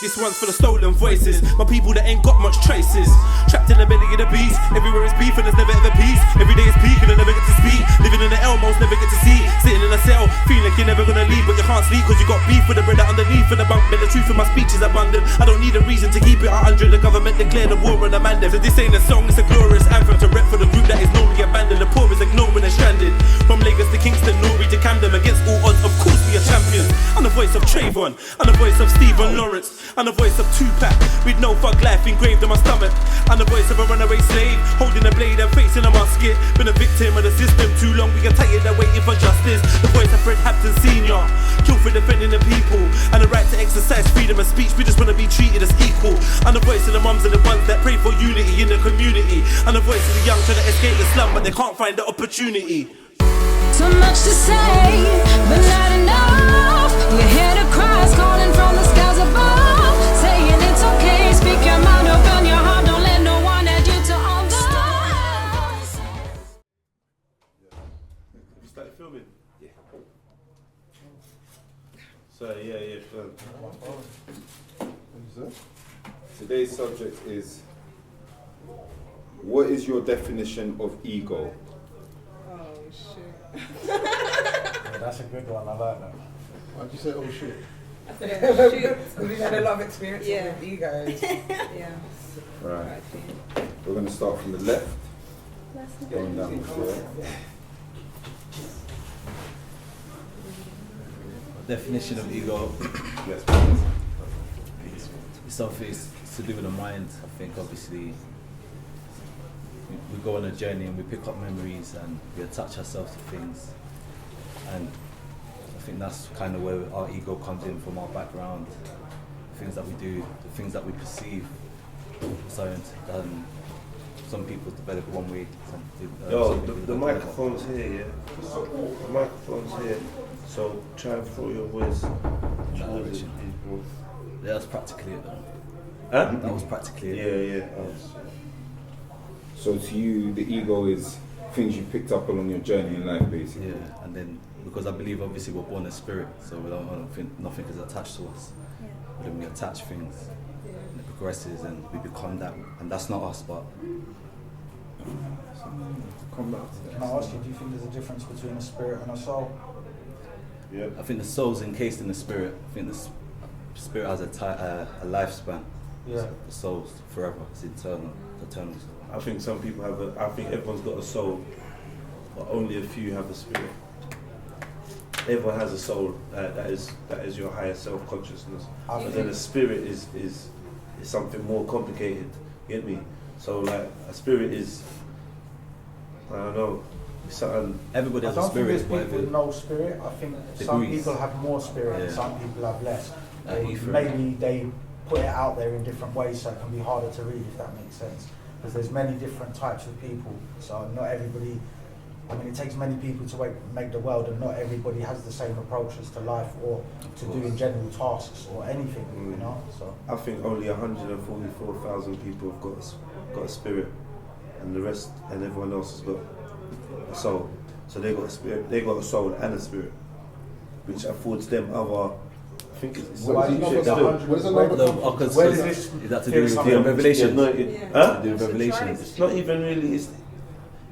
This one's for the stolen voices, my people that ain't got much traces. Trapped in the belly of the beast, everywhere is beef and there's never ever peace. Every day is peak and I never get to speak. Living in the Elmos, never get to see. Sitting in a cell, feeling like you're never gonna leave, but you can't sleep cause you got beef with the bread underneath in the bunk bed. The truth in my speech is abundant. I don't need a reason to keep it 100. The government declared a war on the man. So this ain't a song, it's a glorious anthem to rep for the group that is normally abandoned. The poor is ignored when they're stranded. From Lagos to Kingston, Norway to Camden, against all odds, of course we are champions. I'm the voice of Trayvon, I'm the voice of Stephen Lawrence, I'm the voice of Tupac, with no thug life engraved on my stomach. I'm the voice of a runaway slave, holding a blade and facing a musket. Been a victim of the system too long, we are tired of waiting for justice. The voice of Fred Hampton Sr., killed for defending the people and the right to exercise freedom of speech. We just want to be treated as equal. I'm the voice of the mums and the ones that pray for unity in the community. I'm the voice of the young trying to escape the slum, but they can't find the opportunity. So much to say, but not enough. You hear the cries calling from the skies above, saying it's okay, speak your mind, open your heart, don't let no one add you to others. You started filming? Yeah. So Today's subject is, what is your definition of ego? Yeah, that's a good one, I like that. Why'd you say, oh shit? I said, oh shit, because we've had a lot of experience with egos. Yeah. Right. We're going to start from the left, going down here. Definition of ego. Yes, please. It's something it's to do with the mind. I think obviously we go on a journey and we pick up memories and we attach ourselves to things, and I think that's kind of where our ego comes in, from our background, the things that we do, the things that we perceive. So some people develop one way. The microphone's here, yeah? The microphone's here, so try and throw your voice. Yeah, that's practically it though. Huh? That was practically it. Yeah. So to you, the ego is things you picked up along your journey in life, basically. Yeah, and then because I believe obviously we're born as spirit, so I don't think nothing is attached to us. But then we attach things, and it progresses, and we become that, and that's not us. But Can I ask you, do you think there's a difference between a spirit and a soul? Yeah. I think the soul's encased in the spirit. I think the spirit has a lifespan. Yeah. The soul's forever. It's eternal. I think some people I think everyone's got a soul, but only a few have a spirit. Everyone has a soul, that is your higher self-consciousness. But then a spirit is something more complicated, get me? So like a spirit is, I don't know, something. Everybody has a spirit. I don't think there's people with no spirit. I think some people have more spirit and some people have less. Maybe they put it out there in different ways, so it can be harder to read, if that makes sense. Because there's many different types of people, so not everybody, I mean, it takes many people to make the world, and not everybody has the same approaches to life or to doing general tasks or anything, you know. So I think only 144,000 people have got a spirit, and the rest and everyone else has got a soul. So they got a spirit, they got a soul and a spirit, which affords them other. I think it's What is this? Is that to do with the Revelation? Revelation. It's not even really. It's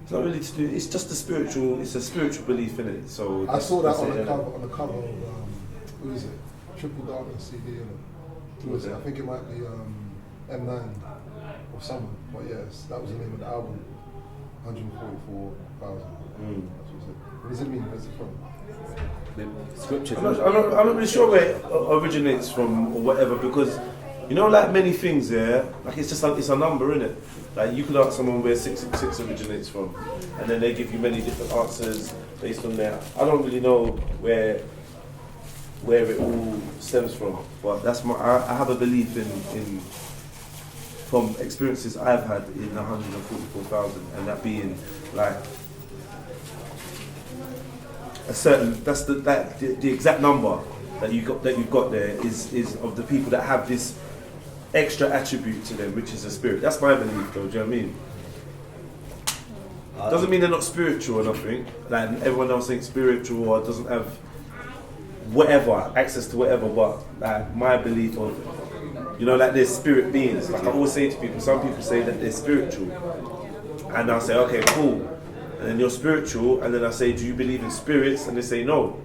not really to do. It's just a spiritual. It's a spiritual belief in it. So I saw that on the cover of who is it? Triple Darkness CD. Who is it? I think it might be M9 or someone. But yes, that was the name of the album. 144,000. What does it mean? Where's it from? Scripture. I'm not really sure where it originates from or whatever, because you know, like many things, yeah, like it's a number, innit? Like you could ask someone where 666 originates from, and then they give you many different answers based on that. I don't really know where it all stems from, but that's I have a belief in from experiences I've had in 144,000, and that being like a certain, that's the exact number that you've got there is of the people that have this extra attribute to them, which is a spirit. That's my belief, though. Do you know what I mean? Doesn't mean they're not spiritual or nothing. Like everyone else ain't spiritual or doesn't have whatever access to whatever. But like my belief of you know, like there's spirit beings. Like I always say to people, some people say that they're spiritual, and I'll say, okay, cool. And then you're spiritual, and then I say, do you believe in spirits? And they say no.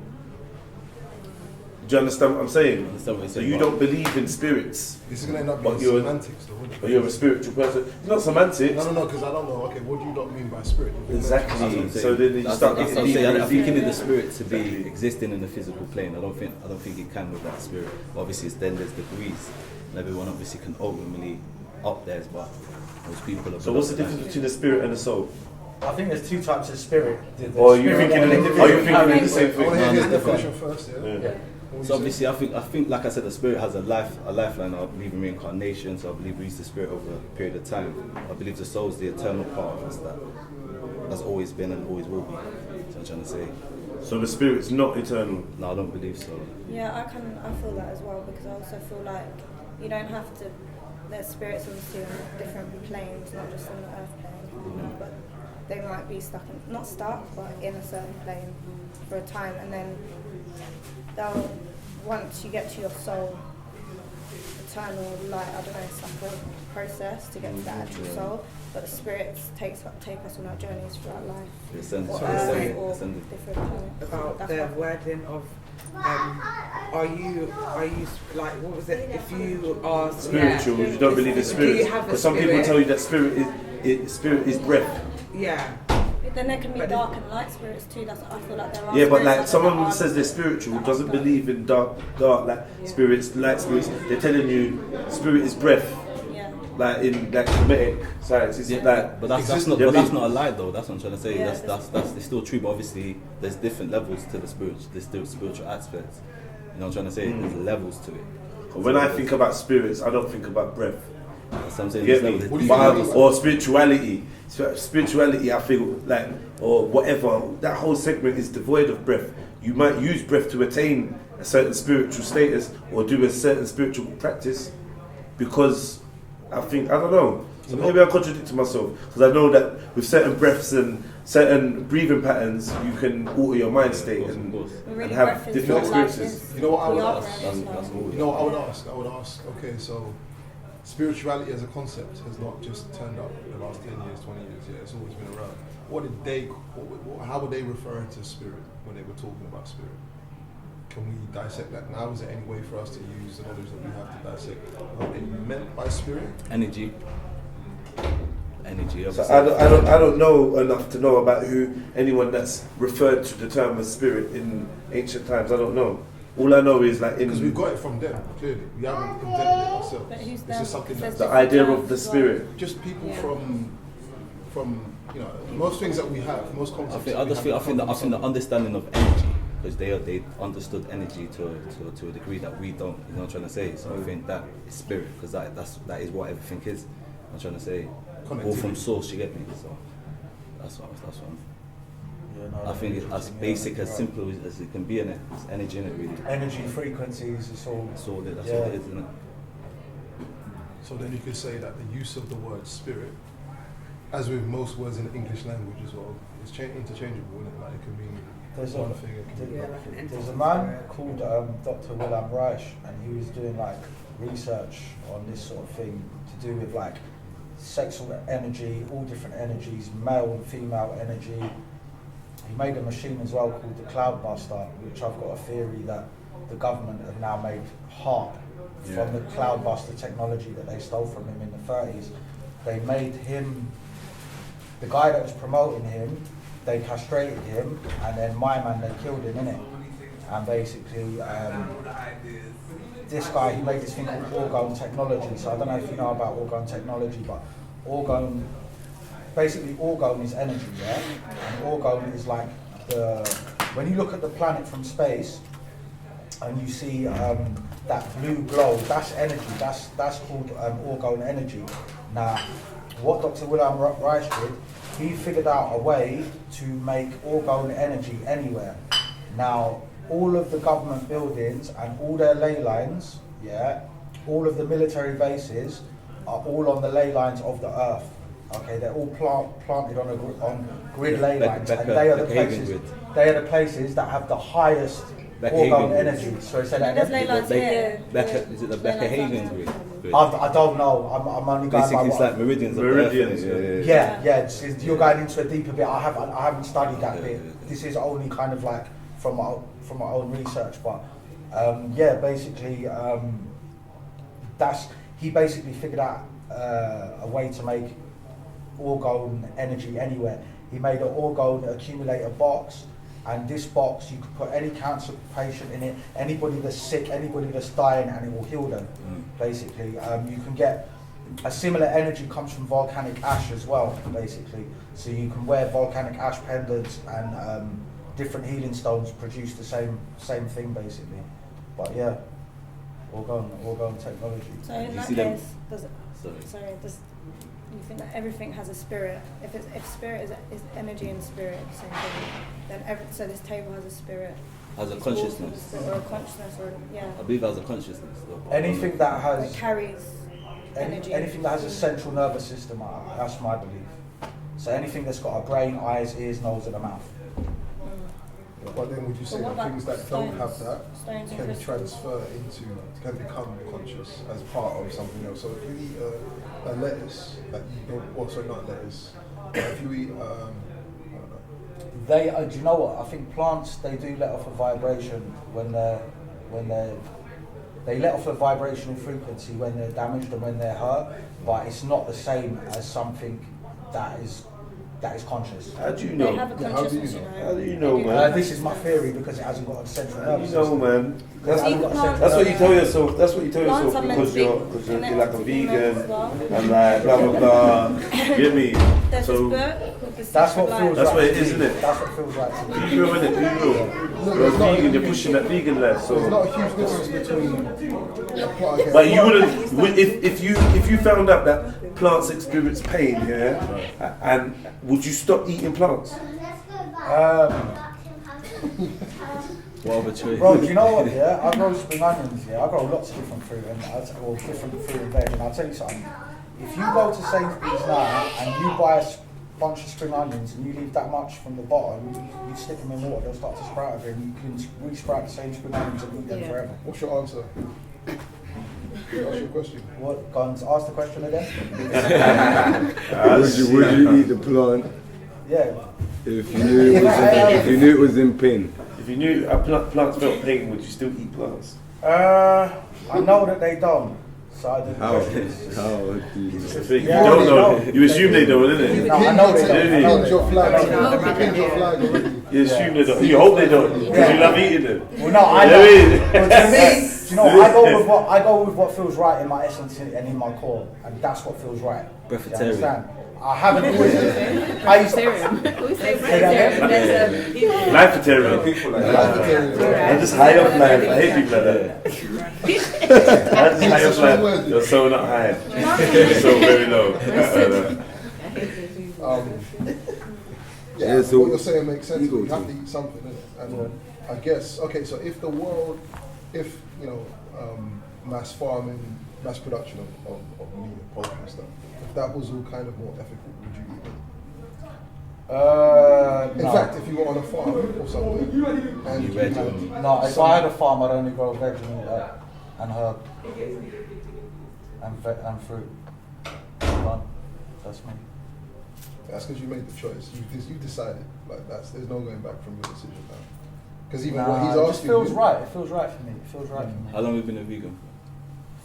Do you understand what I'm saying? So you don't believe in spirits. This is going to end up being semantics, though. But you're a spiritual person. It's not semantics. No, because I don't know. Okay, what do you not mean by spirit? Exactly. So then you start getting deeper. I think you need the spirit to be existing in the physical plane. I don't think it can with that spirit. Obviously, then there's degrees, and everyone obviously can ultimately up theirs, but most people are. So what's the difference between the spirit and the soul? I think there's two types of spirit. Or are you thinking of the same thing? I want to hear his definition first. Yeah. So obviously, I think, like I said, the spirit has a lifeline. I believe in reincarnation, so I believe we use the spirit over a period of time. I believe the soul is the eternal part of us that's always been and always will be. That's what I'm trying to say. So the spirit's not eternal? No, I don't believe so. Yeah, I feel that as well, because I also feel like you don't have to. There's spirits obviously on different planes, not just on the earth plane, but they might be not stuck, but in a certain plane for a time, and then once you get to your soul, eternal light, I don't know, it's like a process to get to that actual soul, but the spirits take us on our journeys throughout life. Or different planets. About the wording of are you like, what was it, if you are spiritual, you don't believe in spirits, because some people tell you that spirit is breath. Yeah. Then there can be dark and light spirits too. That's what I feel like there are. Yeah, but like someone who says they're spiritual doesn't believe in dark like spirits, light spirits. They're telling you spirit is breath. Yeah. Like in like Hermetic science, it's like. But that's not a lie though. That's what I'm trying to say. Yeah, that's it's still true. But obviously, there's different levels to the spiritual. There's still spiritual aspects. You know what I'm trying to say? There's levels to it. When I think about spirits, I don't think about breath. That's what I'm saying. Or spirituality. Spirituality, I feel like, or whatever, that whole segment is devoid of breath. You might use breath to attain a certain spiritual status or do a certain spiritual practice, because I don't know. So maybe I contradict myself, because I know that with certain breaths and certain breathing patterns, you can alter your mind state and have different experiences. You know what I would ask? I would ask, okay, so spirituality as a concept has not just turned up in the last 10 years, 20 years, it's always been around. How would they refer to spirit when they were talking about spirit? Can we dissect that now? Is there any way for us to use the knowledge that we have to dissect what they meant by spirit? Energy. So I don't know enough to know about anyone that's referred to the term as spirit in ancient times. I don't know. All I know is like because we've got it from them, clearly. We haven't invented it ourselves. But who's this is something that the idea of the spirit. Just people from most things that we have, most concepts. I think the understanding of energy, because they understood energy to a degree that we don't. You know what I'm trying to say? So I think that is spirit, because that is what everything is. I'm trying to say, all from source. You get me? So that's what I'm. I think it's as basic, as simple as it can be in it. It's energy in it, really. Energy, frequencies, that's all it is, isn't it? So then you could say that the use of the word spirit, as with most words in the English language as well, is interchangeable, isn't it? Like it can mean one thing. There's a man called Dr. Wilhelm Reich, and he was doing like research on this sort of thing to do with like sexual energy, all different energies, male and female energy. He made a machine as well called the Cloudbuster, which I've got a theory that the government have now made HARP from the Cloudbuster technology that they stole from him in the 30s. They made him, the guy that was promoting him, they castrated him, and then my man, they killed him, innit? And basically, this guy, he made this thing called orgone technology. So I don't know if you know about orgone technology, but basically orgone is energy, yeah? And orgone is like when you look at the planet from space and you see that blue glow, that's energy, that's called orgone energy. Now, what Dr. Wilhelm Reich did, he figured out a way to make orgone energy anywhere. Now, all of the government buildings and all their ley lines, all of the military bases are all on the ley lines of the earth. Okay, they're all planted on grid ley lines, and they are the places that have the highest orgone energy. Sorry, say that There's again. Leyland's here. Is it the Becker-Hagen grid? I don't know. I'm only going Basically, by it's what. like meridians. Meridians, You're going into a deeper bit. I haven't studied that bit. This is only kind of like from my own research, but basically, he basically figured out a way to make orgone energy anywhere. He made an orgone accumulator box, and this box you could put any cancer patient in it, anybody that's sick, anybody that's dying, and it will heal them. Basically, you can get a similar energy comes from volcanic ash as well. Basically, so you can wear volcanic ash pendants, and different healing stones produce the same thing basically. But yeah, orgone technology. So in that case, does you think that everything has a spirit? If spirit is energy and spirit the same thing, then so this table has a spirit. Has a consciousness. Or a consciousness, or I believe it has a consciousness. Anything that has it carries energy. Anything that has a central nervous system, that's my belief. So anything that's got a brain, eyes, ears, nose, and a mouth. But then would you say that things that don't have that can transfer can become conscious as part of something else? So if you eat a lettuce that you don't, also not lettuce, if you eat, do you know what? I think plants, they do let off a vibration when they let off a vibrational frequency when they're damaged and when they're hurt, but it's not the same as something that is conscious. How do you know? They have a consciousness, you know. How do you know, man? This is my theory because it hasn't got a central nervous You know, system. man. That's what you tell yourself. That's what you tell yourself because you're like a vegan and like blah blah blah. Get me? There's So this book called The That's Secret what Life. feels that's right what it to is, me. isn't it? That's what feels right to me. You know, innit? You know. You're vegan. You're pushing that vegan life. there's So. not a huge difference between a plant. But you wouldn't if you found out that plants experience pain, and would you stop eating plants? What other choice? Bro, do you know what? Yeah, I grow spring onions. Yeah, I grow lots of different fruit and different fruit and veg. And I'll tell you something. If you go to Sainsbury's now and you buy a bunch of spring onions and you leave that much from the bottom, you stick them in water, they'll start to sprout again. You can re-sprout the same spring onions and eat them forever. What's your answer? What's your question? What? Go and ask the question again. Would you eat the plant Yeah. if you knew it was in pain? If you knew plants felt pain, would you still eat plants? I know that they don't. So I did the How? questions. How do you know? That's the thing. Yeah, You don't they know. don't. You assume they don't, innit? No, I know they don't. I know Pinned they your don't. flag. Pinned your flag already. You assume they don't. You hope they don't because you love eating them. Well, no, I You don't. know what I mean? But to me, do you know, I go with what feels right in my essence and in my core, and that's what feels right. You understand? I haven't always. I used to. Lifeitarian. People like that. I'm just high off life. I hate people like that. I'm just high off life. You're so not high. You're so very low. Yeah, so what you're saying makes sense. ego You have to too. eat something, innit? And I guess, okay, so if the world, if, you know, mass farming, mass production of meat and poultry and stuff, if that was all kind of more ethical, would you eat it? In No. fact, if you were on a farm or something, and you had No, if I had a farm, I'd only grow veg and herb and fruit. Done. That's me. that's because you made the choice. You decided. Like there's no going back from your decision now. Because even Nah, what he's it just asking feels you, right. It feels right for me. It feels right for me. How long have you been a vegan?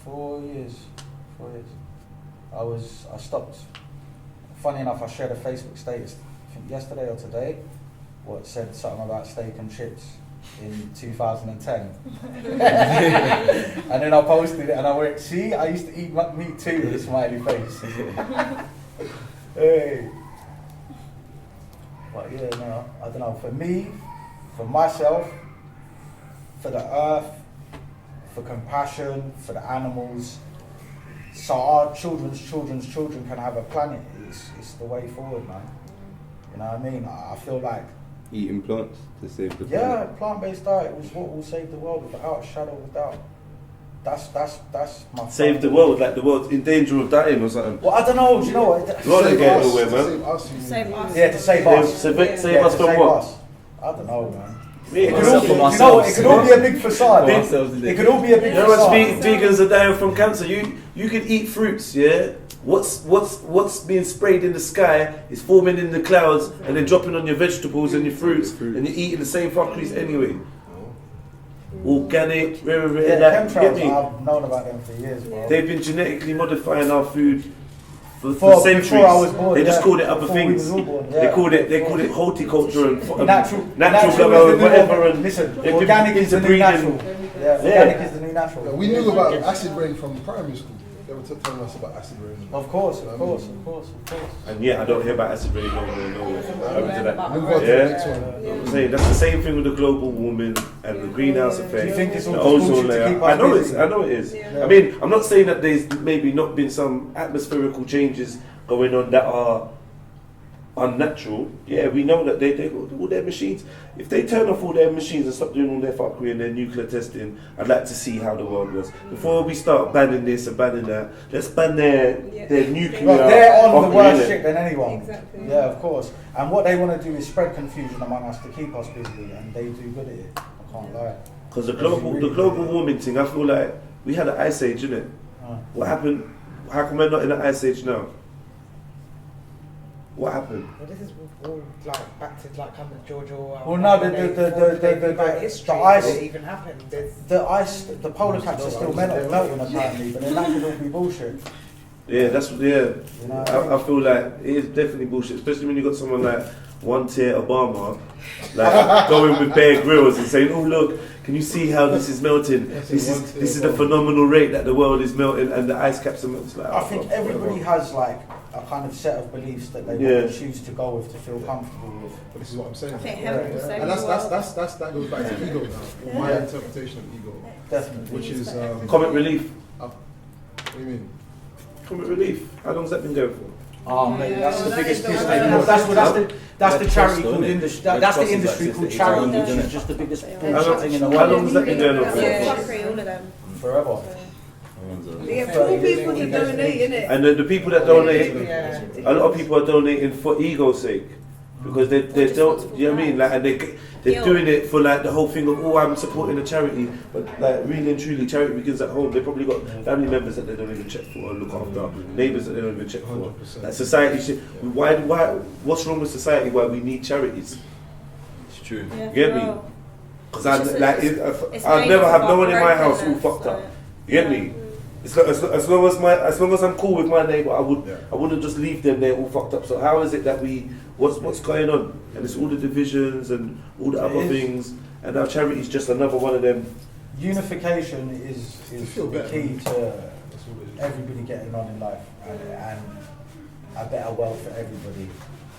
4 years. 4 years. I stopped. Funny enough, I shared a Facebook status, I think yesterday or today, what said something about steak and chips in 2010. And then I posted it and I went, see, I used to eat meat too with a smiley face. Hey. But yeah, no, I don't know. For me, for myself, for the earth, for compassion, for the animals, so our children's children can have a planet. It's the way forward, man. You know what I mean? I feel like Eating plants to save the planet. plant-based diet was what will save the world without a shadow of a doubt. That's my Save the world, like the world's in danger of dying or something. Well, I don't know. Do you know what? Well, they get us, nowhere, to man. save us, you mean. Save us. Yeah, to save us. Save Yeah, us to from save what? us. I don't know, man. It could for all be, ourselves. it could all be a big facade. For ourselves, innit? It could all be a big You know what facade. vegans are dying from cancer? You can eat fruits, yeah? What's being sprayed in the sky is forming in the clouds and then dropping on your vegetables and your fruits, and you're eating the same fuckeries anyway. Organic, Yeah, like, get chemtrails, me? I've known about them for years, bro. They've been genetically modifying our food for Before centuries. I was born, They just yeah. called it other Before we things. was all born, They yeah. called it horticulture and Natural natural is colour the and new whatever. And listen, they've organic been is the new breeding. natural. Yeah, organic is the new natural. We knew about acid rain from primary school. They were telling us about acid rain. Of course. And yeah, I don't hear about acid rain no more. Over to that. Move on to the next one. I'm saying that's the same thing with the global warming and the greenhouse effect. Do you think it's all the just ozone bullshit to layer. keep us busy? I know it is. I mean, I'm not saying that there's maybe not been some atmospherical changes going on that are unnatural. Yeah, we know that they got all their machines. If they turn off all their machines and stop doing all their fuckery and their nuclear testing, I'd like to see how the world was. Before we start banning this and banning that, let's ban their nuclear. Well, they're on the fuckery, worst innit? shit than anyone. Exactly. Yeah, of course. And what they want to do is spread confusion among us to keep us busy, and they do good at it. I can't lie. Because the global warming thing, I feel like we had an ice age, innit? What happened? How come we're not in an ice age now? What happened? Well, this is all like back to like kind of George Orwell. Well, no, the history the ice- that even happened. The polar caps are still melting apparently, but then that could all be bullshit. Yeah, You know, I feel like it is definitely bullshit, especially when you got someone like one tier Obama, like going with Bear Grylls and saying, "Oh look, can you see how this is melting? This is the phenomenal rate that the world is melting and the ice caps are melting." Like, I think everybody has like a kind of set of beliefs that they want to choose to go with to feel comfortable with. But this is what I'm saying. I think Helen was saying And as well. that goes back to ego now. My interpretation of ego, Definitely. which is Comic relief. what do you mean? Comic relief. How long's that been going for? Oh mate, that's the No, biggest that piss is they not- That's the charity Cross, called isn't it? industry. Red That's the Cross is industry like called it's charity, own, which isn't is it? just the biggest How bullshit thing in the long world. has that been going on for? Yeah, fuckery, all of them. Forever. You get more people to donate, innit? And the people that donate, Yeah. a lot of people are donating for ego's sake. Because they don't, you know what I mean? Like, and they're doing it for like the whole thing of, oh, I'm supporting a charity. But like, really and truly, charity begins at home. They probably got family members that they don't even check for or look after, neighbours that they don't even check for. 100%. Like society should, why, what's wrong with society why we need charities? It's true. Yeah, You get me? well, Because It's just- I'd never have no one in my broken, house all fucked up. You get me? As long as I'm cool with my neighbour, I wouldn't just leave them there all fucked up. So how is it that what's going on? And it's all the divisions and all the other things, and our charity is just another one of them. Unification is feel the better. key to everybody getting on in life and a better world for everybody.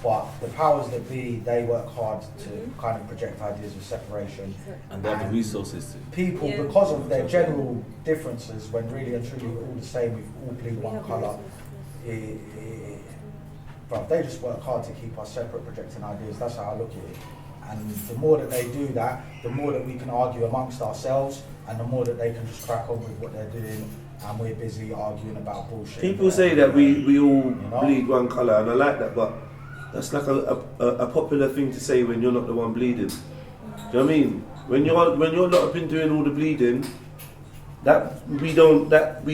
But the powers that be, they work hard to kind of project ideas of separation. And they have the resources to. People, Yeah. because of their general differences, when really and truly we're all the same, we've all bleed one colour, but they just work hard to keep us separate, projecting ideas. That's how I look at it. And the more that they do that, the more that we can argue amongst ourselves, and the more that they can just crack on with what they're doing, and we're busy arguing about bullshit. People say that we all know? bleed one colour, and I like that, but that's like a popular thing to say when you're not the one bleeding. Do you know what I mean? When you're not been doing all the bleeding, that we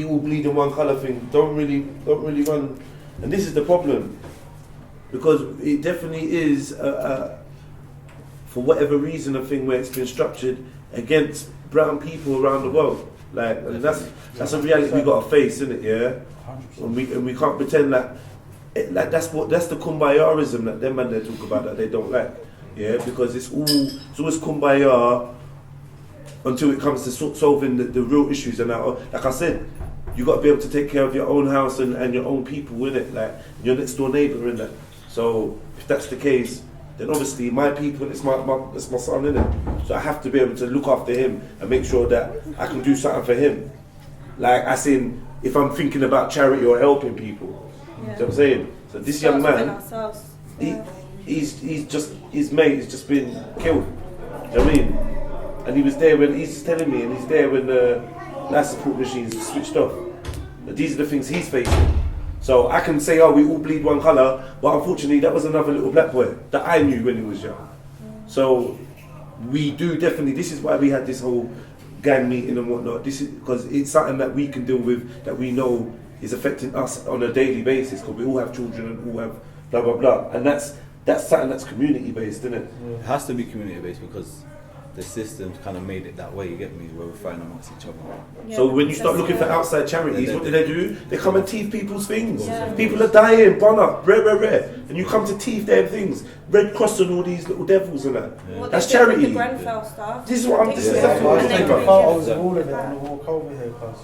all bleed in one colour thing don't really run. And this is the problem, because it definitely is for whatever reason a thing where it's been structured against brown people around the world. Like, and that's a reality we got to face, isn't it? Yeah, 100%. and we can't pretend like that's the kumbayaism that them man they talk about that they don't like. Yeah, because it's always kumbaya until it comes to solving the real issues. And like I said, you got to be able to take care of your own house and your own people, innit? Like your next door neighbour, innit? So if that's the case, then obviously my people, it's my son, innit? So I have to be able to look after him and make sure that I can do something for him. Like, as in, if I'm thinking about charity or helping people. You know what I'm saying? So this young man, his mate has just been killed. Do you know what I mean? And he was there when, he's telling me, and he's there when the life support machines were switched off. But these are the things he's facing. So I can say, oh, we all bleed one colour, but unfortunately that was another little black boy that I knew when he was young. So we do definitely. This is why we had this whole gang meeting and whatnot. This is because it's something that we can deal with, that we know is affecting us on a daily basis, because we all have children and all have blah blah blah, and that's something that's community based, isn't it? It has to be community based because the system's kind of made it that way, you get me, where we're fighting amongst each other. Yeah, So when you start looking for outside charities, what do? They come and teeth people's things. People are dying, bun up, rare. And you come to teeth their things. Red Cross and all these little devils and that. Well, That's they did with charity. the Grenfell stuff. This is what I'm just I saying. was And taking then photos we of all of it just- on the walk over here, cause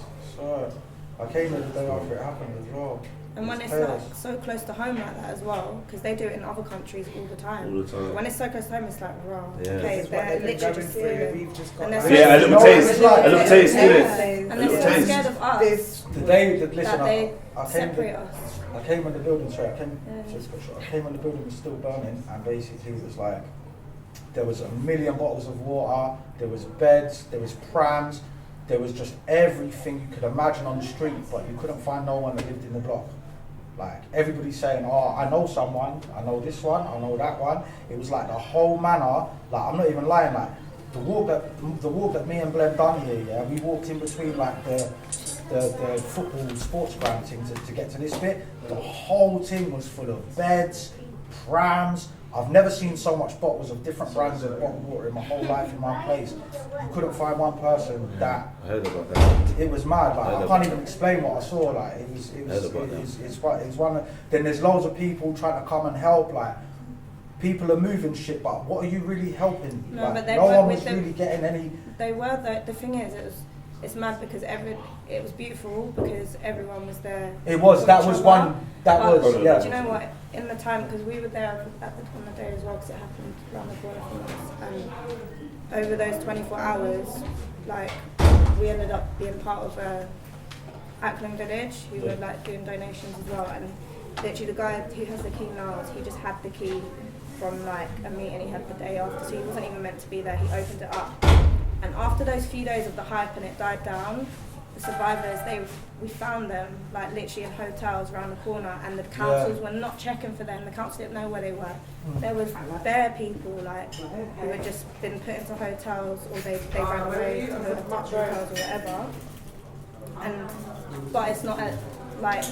I came here the day after it happened as well. And when it's chaos. like so close to home like that as well, because they do it in other countries all the time. When it's so close to home, it's like, wow, Yeah. okay, This is what they're they've been literally going just through. stealing. We've just got And they're that. so Yeah, a little No, taste, it's like- a little taste, Yeah. innit? And they're so taste. scared of us This The day that listen, that they I came separate us. I came when the building, sorry, I came, Yeah. just got shot. I came when the building was still burning, and basically it was like, there was 1 million bottles of water, there was beds, there was prams, there was just everything you could imagine on the street, but you couldn't find no one that lived in the block. Like, everybody's saying, oh, I know someone, I know this one, I know that one. It was like the whole manor, like, I'm not even lying, like, the walk that me and Glenn done here, yeah, we walked in between like the football sports ground thing to get to this bit. The whole thing was full of beds, prams. I've never seen so much bottles of different brands of bottled water in my whole life in one place. You couldn't find one person that. I heard about that. It was mad. Like, I can't even explain what I saw. Like, it's one. Then there's loads of people trying to come and help. Like, people are moving shit, but what are you really helping? No, like, but they no were one with was them. really getting any. They were the thing is it's mad because it was beautiful because everyone was there. It was. for That each was other. one. That But was. Yeah. do you know what? In the time, because we were there on the day as well, because it happened around the corner from us, and over those 24 hours, like we ended up being part of Ackland Village, who were like doing donations as well, and literally the guy who has the key now, he just had the key from like a meeting he had the day after, so he wasn't even meant to be there. He opened it up, and after those few days of the hype and it died down, the survivors, we found them like literally in hotels around the corner, and the councils were not checking for them. The council didn't know where they were. There was bare people like who had just been put into hotels, or they ran away to the hotels or whatever. But it's not like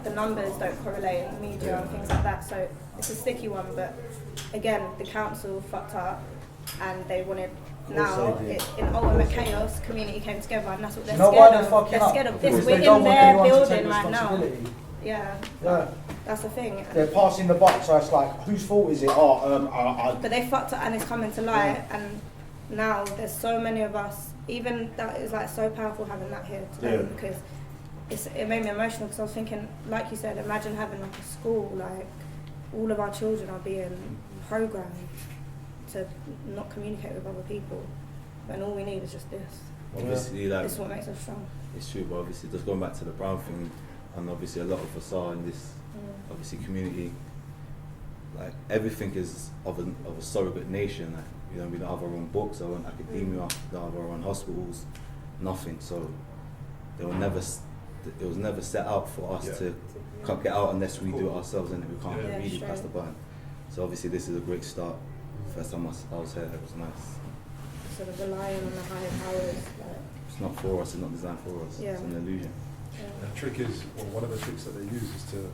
the numbers don't correlate in the media and things like that. So it's a sticky one. But again, the council fucked up, and they wanted. Now, in ultimate chaos, community came together, and that's what they're scared of. They're scared of this. We're in their building right now. Yeah. That's the thing. They're passing the buck, so it's like, whose fault is it? But they fucked up, and it's coming to light, and now there's so many of us. Even that is like so powerful having that here today because it made me emotional because I was thinking, like you said, imagine having like a school, like all of our children are being programmed to not communicate with other people, and all we need is just this. Obviously, like, this is what makes us strong. It's true, but obviously, just going back to the Brown thing, and obviously a lot of us are in this, obviously, community. Like, everything is of a surrogate nation. Like, you know, we don't have our own books, our own academia, we don't have our own hospitals, nothing. So it was never set out for us to get out unless we do it ourselves, and we can't really pass the button. So obviously, this is a great start. First time I was here, it was nice. Sort of relying on the higher powers. It's not for us, it's not designed for us. Yeah. It's an illusion. The trick is, or one of the tricks that they use is to,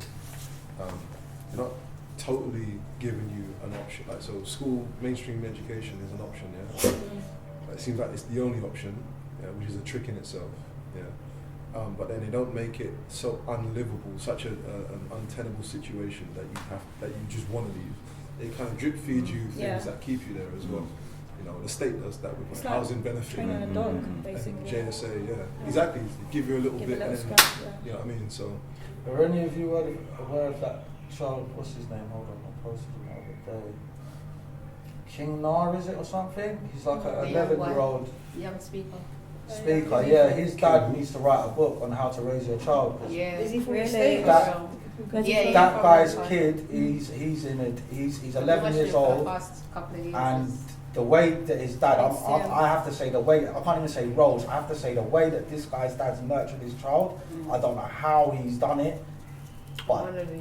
they're not totally giving you an option. Like, so school, mainstream education is an option, It seems like it's the only option, which is a trick in itself, but then they don't make it so unlivable, such an untenable situation that you just want to leave. They kind of drip feed you things that keep you there as well. You know, the state does that with like housing benefit. Training a dog, basically. And JSA, exactly. Give you a little bit, and then, you know what I mean. So, are any of you aware of that child? What's his name? Hold on, I posted him the other day. King Nar, is it, or something? He's like an 11-year-old young speaker. Yeah, his dad needs to write a book on how to raise your child. Yeah, is he really? That guy's kid, he's 11 years old, and the way that his dad, I have to say the way, I can't even say roles, I have to say the way that this guy's dad's nurtured his child, I don't know how he's done it, but One of the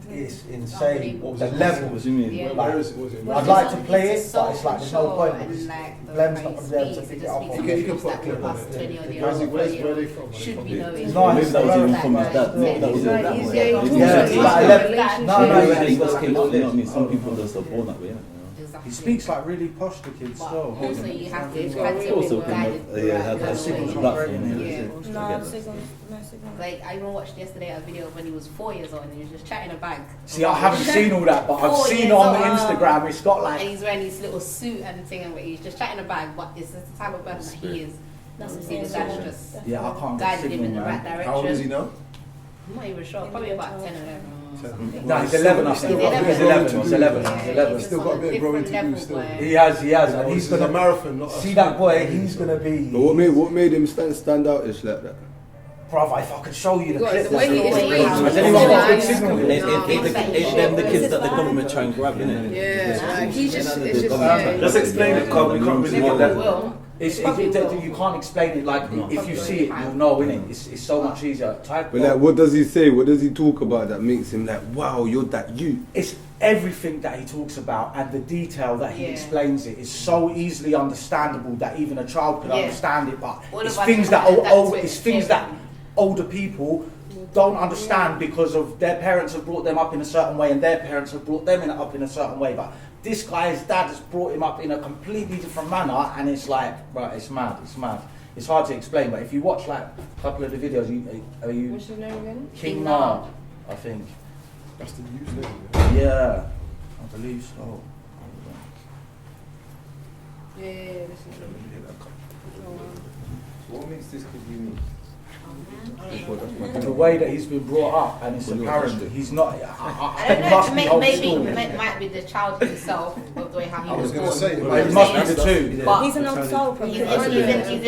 it's insane. What was The it? level. What do you mean? Yeah. Where is it? Was it? I'd like to play it, It's but it's like there's no so point. and Because like the Blem's way not he gonna be able to speaks, pick it it just up speaks on to Okay, you can those put a that clip the on past it. 20 odd years Where's or where 30 they from? Are they should from be here? knowing. No, Maybe that was even from his dad. Maybe that was his dad. He's- Yeah, Yeah, it's like 11. No, no, yeah, he's got you know what I mean? Some people just are born that way, innit? He speaks like really posh to kids But still. also you have to He's have got to Also, be guided yeah, throughout has the a way. platform. Yeah. No, signals, no signals. Like I even watched yesterday a video of when he was 4 years old and he was just chatting a bag. See, I haven't seen all that, but I've 4 seen years on old. Instagram. It's got And like he's wearing his little suit and thing, but he's just chatting a bag. But it's the type of person that he is. That's Obviously, the insane. dad just yeah, I can't get guided him in signal, the right man. direction. How old is he now? I'm not even sure. Probably about 10 or 11. No, he's 11. I think. He's 11. He's 11. He's 11. Yeah, He's 11. Still got a bit of growing to do Different still. level, He has, and This he's is a gonna marathon, not a see that boy. He's gonna But be. what made him stand out is like that. Bruv, if I could show you the Got clip. the way he is Has reached. anyone got good Yeah. signal? It's them the kids that the government try and grab, innit? Yeah, like he's just, it's just, Just explain it, Carl. We can't really get that. Will. You can't explain it like if you see it, you'll know, innit? It's so much easier. Type. But like, what does he say? What does he talk about that makes him like, wow, you're that you? It's everything that he talks about and the detail that he Yeah. explains it is so easily understandable that even a child could Yeah. understand it. But All it's of us things can that adapt to it. it's things that older people don't understand because of their parents have brought them up in a certain way and their parents have brought them up in a certain way. But this guy's dad has brought him up in a completely different manner, and it's like, right, it's mad. It's hard to explain, but if you watch like a couple of the videos, are you what's your name again? King Nard, I think. That's the news name. Yeah, I believe so. Yeah, this is What makes this kid unique? The way that he's been brought up, and it's apparent he's not. I don't It know, must be old maybe school. it might be the child himself of the way how he I was was going to born. say, It must be the two. But He's an old soul, probably. he's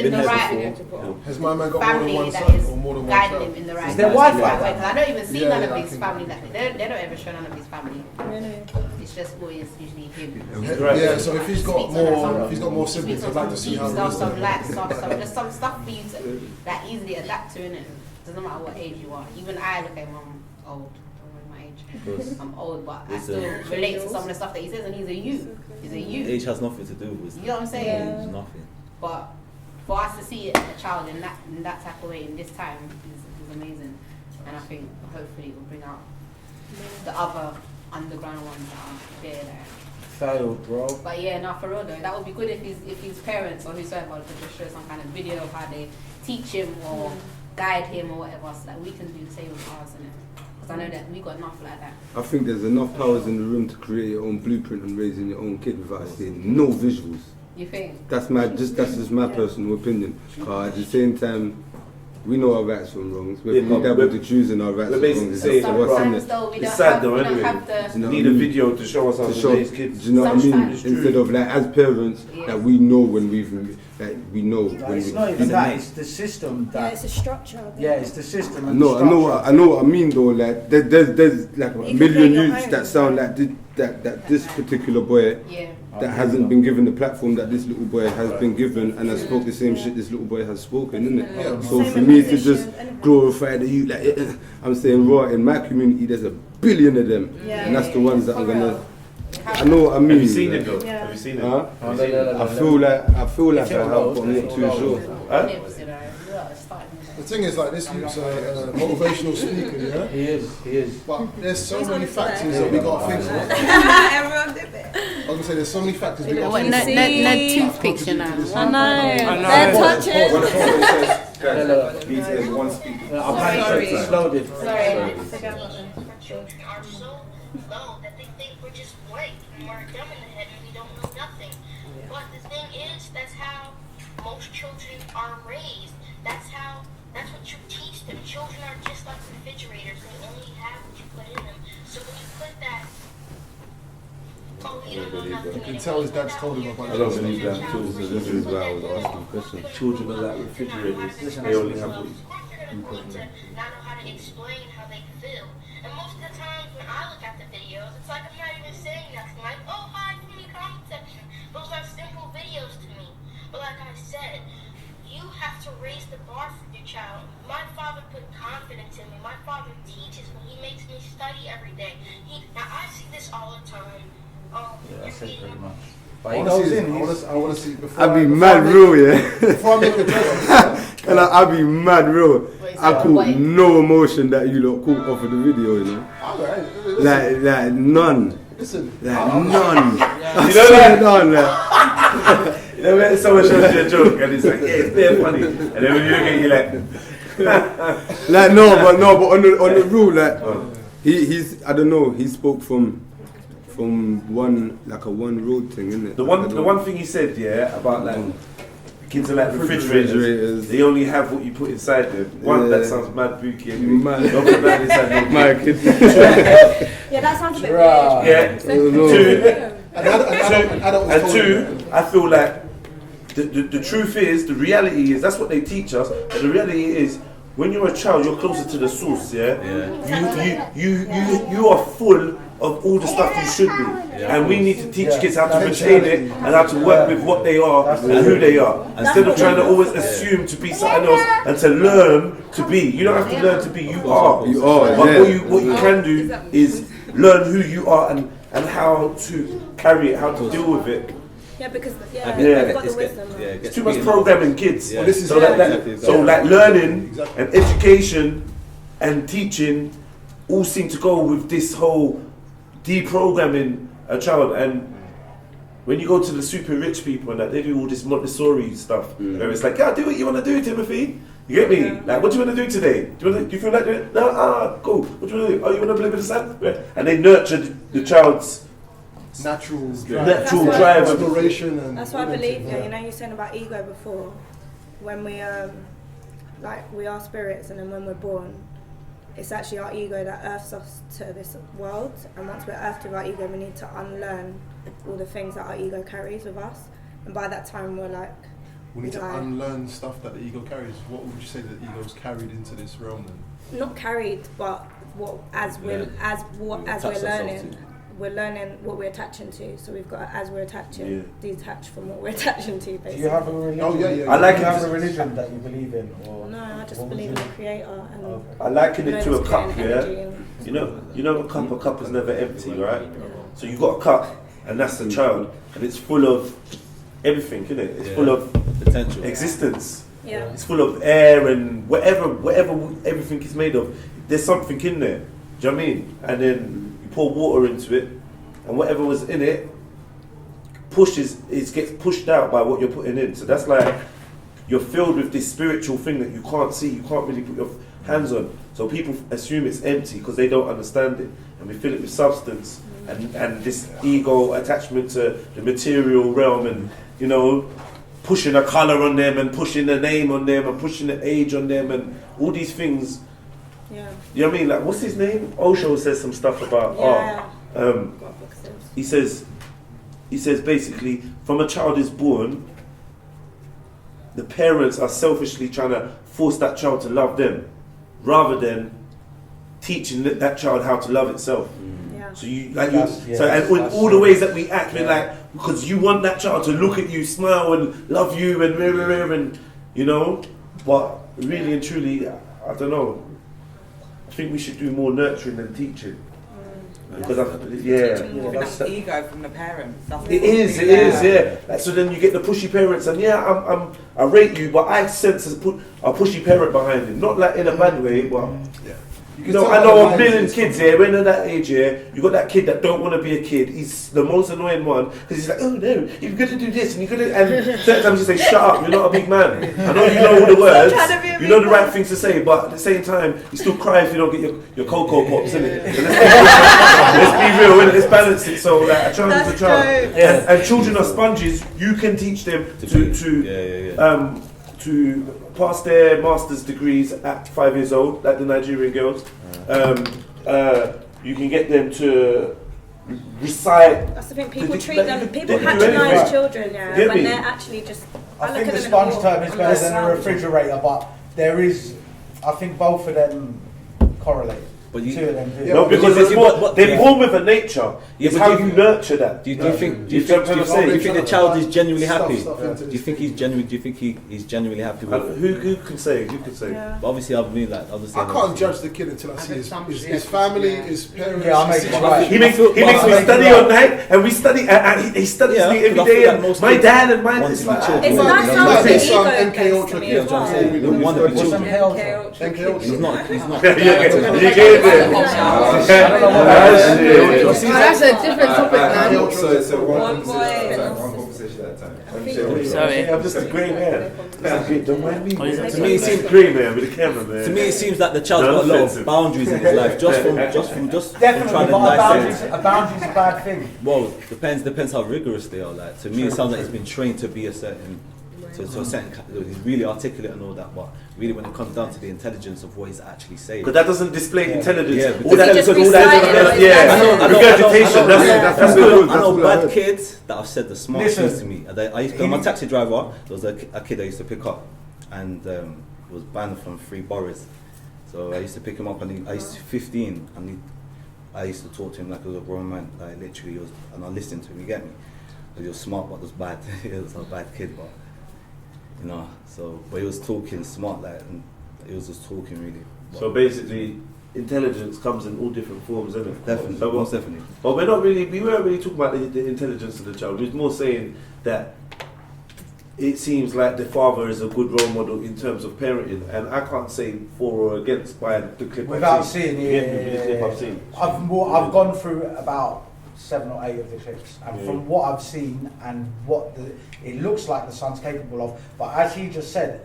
in the right has my man got more than family one that son is or more than one guiding him child? in the right Is there right Wi-Fi? way. 'Cause I don't even see Yeah, none yeah, of I his can- family. They don't ever show none of his family. Really? It's just always usually him. Yeah, so if he's got more siblings, I'd like to see how stuff, it is. some light stuff, just some stuff for you to that easily adapt to, innit? Doesn't matter what age you are. Even I look at him, I'm old. I'm my age. I'm old, but I still relate to some of the stuff that he says, and he's a youth. He's a youth. Age has nothing to do with You know what I'm saying? Yeah. nothing. But for us to see a child in that type of way in this time is amazing, and I think hopefully it will bring out the other underground ones that are there. Failed, bro. But yeah, no, for real though, that would be good if his parents or whoever could just show some kind of video of how they teach him or guide him or whatever, so that we can do the same with ours, innit? Because I know that we got enough like that. I think there's enough powers in the room to create your own blueprint and raising your own kid without seeing no visuals. You think? That's just my personal opinion. At the same time, we know our rights from wrongs. We dabble to choosing our rights We're from basically wrongs. saying, That's what's in Sometimes it. though, we It's don't sad have, though, we don't anyway. have the... You know Need what I a mean? video to show us how To to show, raise do kids. you know what I mean? Sometimes. Instead of like as parents, Yeah. that we know when we know No, when it's we. not even that. It's the system Yeah, that. it's a structure. Yeah, it's the system. I And know, the I know, structure. I know what I mean though. Like there's like a You can million create your youths own. that sound like that this particular boy Yeah. that hasn't been given the platform that this little boy has been given and has spoke the same shit this little boy has spoken, isn't it? Yeah. So Same for in me to musician, just anyone. glorify the youth, like I'm saying, raw in my community, there's a billion of them, Yeah. and that's the ones that I'm gonna. I know what I mean. Have you seen like, it though? Yeah. Have you seen it? Huh? Have you seen it? I feel like I have, but I'm not too sure. Huh? The thing is, like, this youth's a motivational speaker, yeah? He is. But there's so many factors that we got to think about. Everyone did it. I was going to say, there's so many factors we got to No think about. toothpicks, you know. They're touching. BTS one speaker. I'm happy it's loaded. Sorry. Children are so low that they think we're just white and we're dumb in the head and we don't know nothing. But the thing is, that's how most children are raised. That's what you teach them. Children are just like refrigerators. They only have what you put in them. So when you put that, oh, you don't know nothing. You can tell his dad's told him about I don't believe that too, so this is why I was asking questions. Children are like refrigerators. They only have what you put in them. Not know how to explain how they feel. And most of the times when I look at the videos, it's like I'm not even saying nothing. Like, oh, hi, in the comment section. Those are simple videos to me. But like I said, you have to raise the bar for your child. My father put confidence confidence in me. My father teaches me. He makes me study every day. Now I see this all the time. That's it pretty much. I want to see before. I'd be mad real, yeah. Before I make a judgment. And I'd be mad real. I caught no emotion that you lot caught off of the video, you know. Like none. Listen, like none. You know that? None. You know when someone shows you a joke and it's like, yeah, it's very funny, and then when you look at it, you're like, like no, but on the real, like he's I don't know. He spoke from one road thing, isn't it? The one thing he said, yeah, about like kids are like refrigerators. They only have what you put inside them. One that sounds mad booky. Anyway. Don't put that inside my kid. Yeah, that sounds a bit weird. Yeah. Two, I feel like the truth is, the reality is, that's what they teach us. But the reality is, when you're a child, you're closer to the source. Yeah. You are full of all the stuff you should be, and we need to teach kids how to retain it and how to work with what they are and who they are, instead of trying to always assume to be something else and to learn to be. You don't have to learn to be. You are. You are. But what you can do is learn who you are and how to carry it, how to deal with it. Yeah, because they've got the wisdom. It's too much programming kids. Well, this is so like learning and education and teaching all seem to go with this whole deprogramming a child. And when you go to the super rich people and that, they do all this Montessori stuff where it's like, yeah, do what you want to do, Timothy. You get me? Like, what do you want to do today? Do you feel like doing it? No, cool. What do you want to do? Oh, you want to play with the sand? And they nurture the child's natural drive, exploration, and that's what I believe. Yeah, you know, you're saying about ego before. When we we are spirits, and then when we're born, it's actually our ego that earths us to this world. And once we're earthed with our ego, we need to unlearn all the things that our ego carries with us. And by that time, we're like, we need to unlearn stuff that the ego carries. What would you say that the ego's carried into this realm then? Not carried, but as we're learning. We're learning what we're attaching to, so we've got as we're attaching, detach from what we're attaching to. Basically. Do you have a religion? Oh yeah. I like do you have a religion that you believe in, or no? I just believe in the Creator. And I liken it to a cup, yeah. You know, a cup is never empty, right? Yeah. So you got a cup, and that's the child, and it's full of everything, isn't it? It's full of potential, existence. Yeah. It's full of air and whatever everything is made of. There's something in there. Do you know what I mean? And then pour water into it, and whatever was in it gets pushed out by what you're putting in. So that's like you're filled with this spiritual thing that you can't see, you can't really put your hands on. So people assume it's empty because they don't understand it, and we fill it with substance and this ego attachment to the material realm, and you know, pushing a colour on them and pushing a name on them and pushing an age on them and all these things. Yeah. You know what I mean? Like, what's his name? Osho says some stuff about art. He says basically, from a child is born, the parents are selfishly trying to force that child to love them, rather than teaching that child how to love itself. Yeah. So and all the ways that we act, we're like, because you want that child to look at you, smile and love you and you know, but really and truly, I don't know. I think we should do more nurturing than teaching. Because that's ego from the parents. It is. Like, so then you get the pushy parents, and I rate you, but I sense a pushy parent behind him, not like in a bad way, but. I know a million kids here, when they're that age here, you got that kid that don't want to be a kid. He's the most annoying one, because he's like, oh no, you've got to do this, and you've got to, and certain times you say, shut up, you're not a big man. I know you know all the words, you know the right things to say, but at the same time, you still cry if you don't get your Cocoa Pops, innit? So let's be real, innit? Let's balance it, so like, a child is a child. And children are sponges, you can teach them to pass their master's degrees at 5 years old, like the Nigerian girls. You can get them to recite. That's the thing. People patronize children, when they're actually just. I think the sponge term is better than a refrigerator, but there is. I think both of them correlate. But you, two of them do. No, because it's more, they're born with a nature. Yeah, It's but how do you you- nurture that. Do you think the child is genuinely happy? Do you think he's genuinely happy with? Who can say? Who can say? But obviously, I mean, like, I can't judge the kid until I see his family, his parents. Yeah, I make it right. He makes me study all night, and we study, and he studies me every day. And my dad and mine is like, It's nice how the ego MK gets Ultra to me kids. as well. MK Ultra. He's not. you get it. That's a different topic, man. So One one conversation at a time. Sorry. I'm just a grey man. Don't mind me. To To me, it seems grey man with the camera, man. To me, it seems like the child's got a lot of boundaries in his life, just from trying Definitely, to but dissect. a boundary's a bad thing. Well, depends how rigorous they are. Like, to me, it sounds like he's been trained to be a certain, to a certain. He's really articulate and all that, but really, when it comes down to the intelligence of what he's actually saying, But that doesn't display intelligence. Yeah, All that, just all reciting that, it. yeah. Regurgitation. That's good. I know bad kids that have said the smart Listen. things to me. I'm a taxi driver. There was a kid I used to pick up, and he was banned from 3 boroughs. So I used to pick him up, and I used to 15, and I used to talk to him like he was a grown man. Like, literally, he was, and I listened to him. You get me? He was smart, but he was bad. He was a bad kid, but you know. So, but he was talking smart, like, and he was just talking really. So basically, intelligence comes in all different forms, isn't it? Definitely, So, most definitely. But we weren't really talking about the intelligence of the child. We was more saying that it seems like the father is a good role model in terms of parenting, and I can't say for or against by the clip Without I've seen. seeing The clip I've seen. I've gone through about 7 or 8 of the clips, and from what I've seen and what it looks like the son's capable of. But as he just said,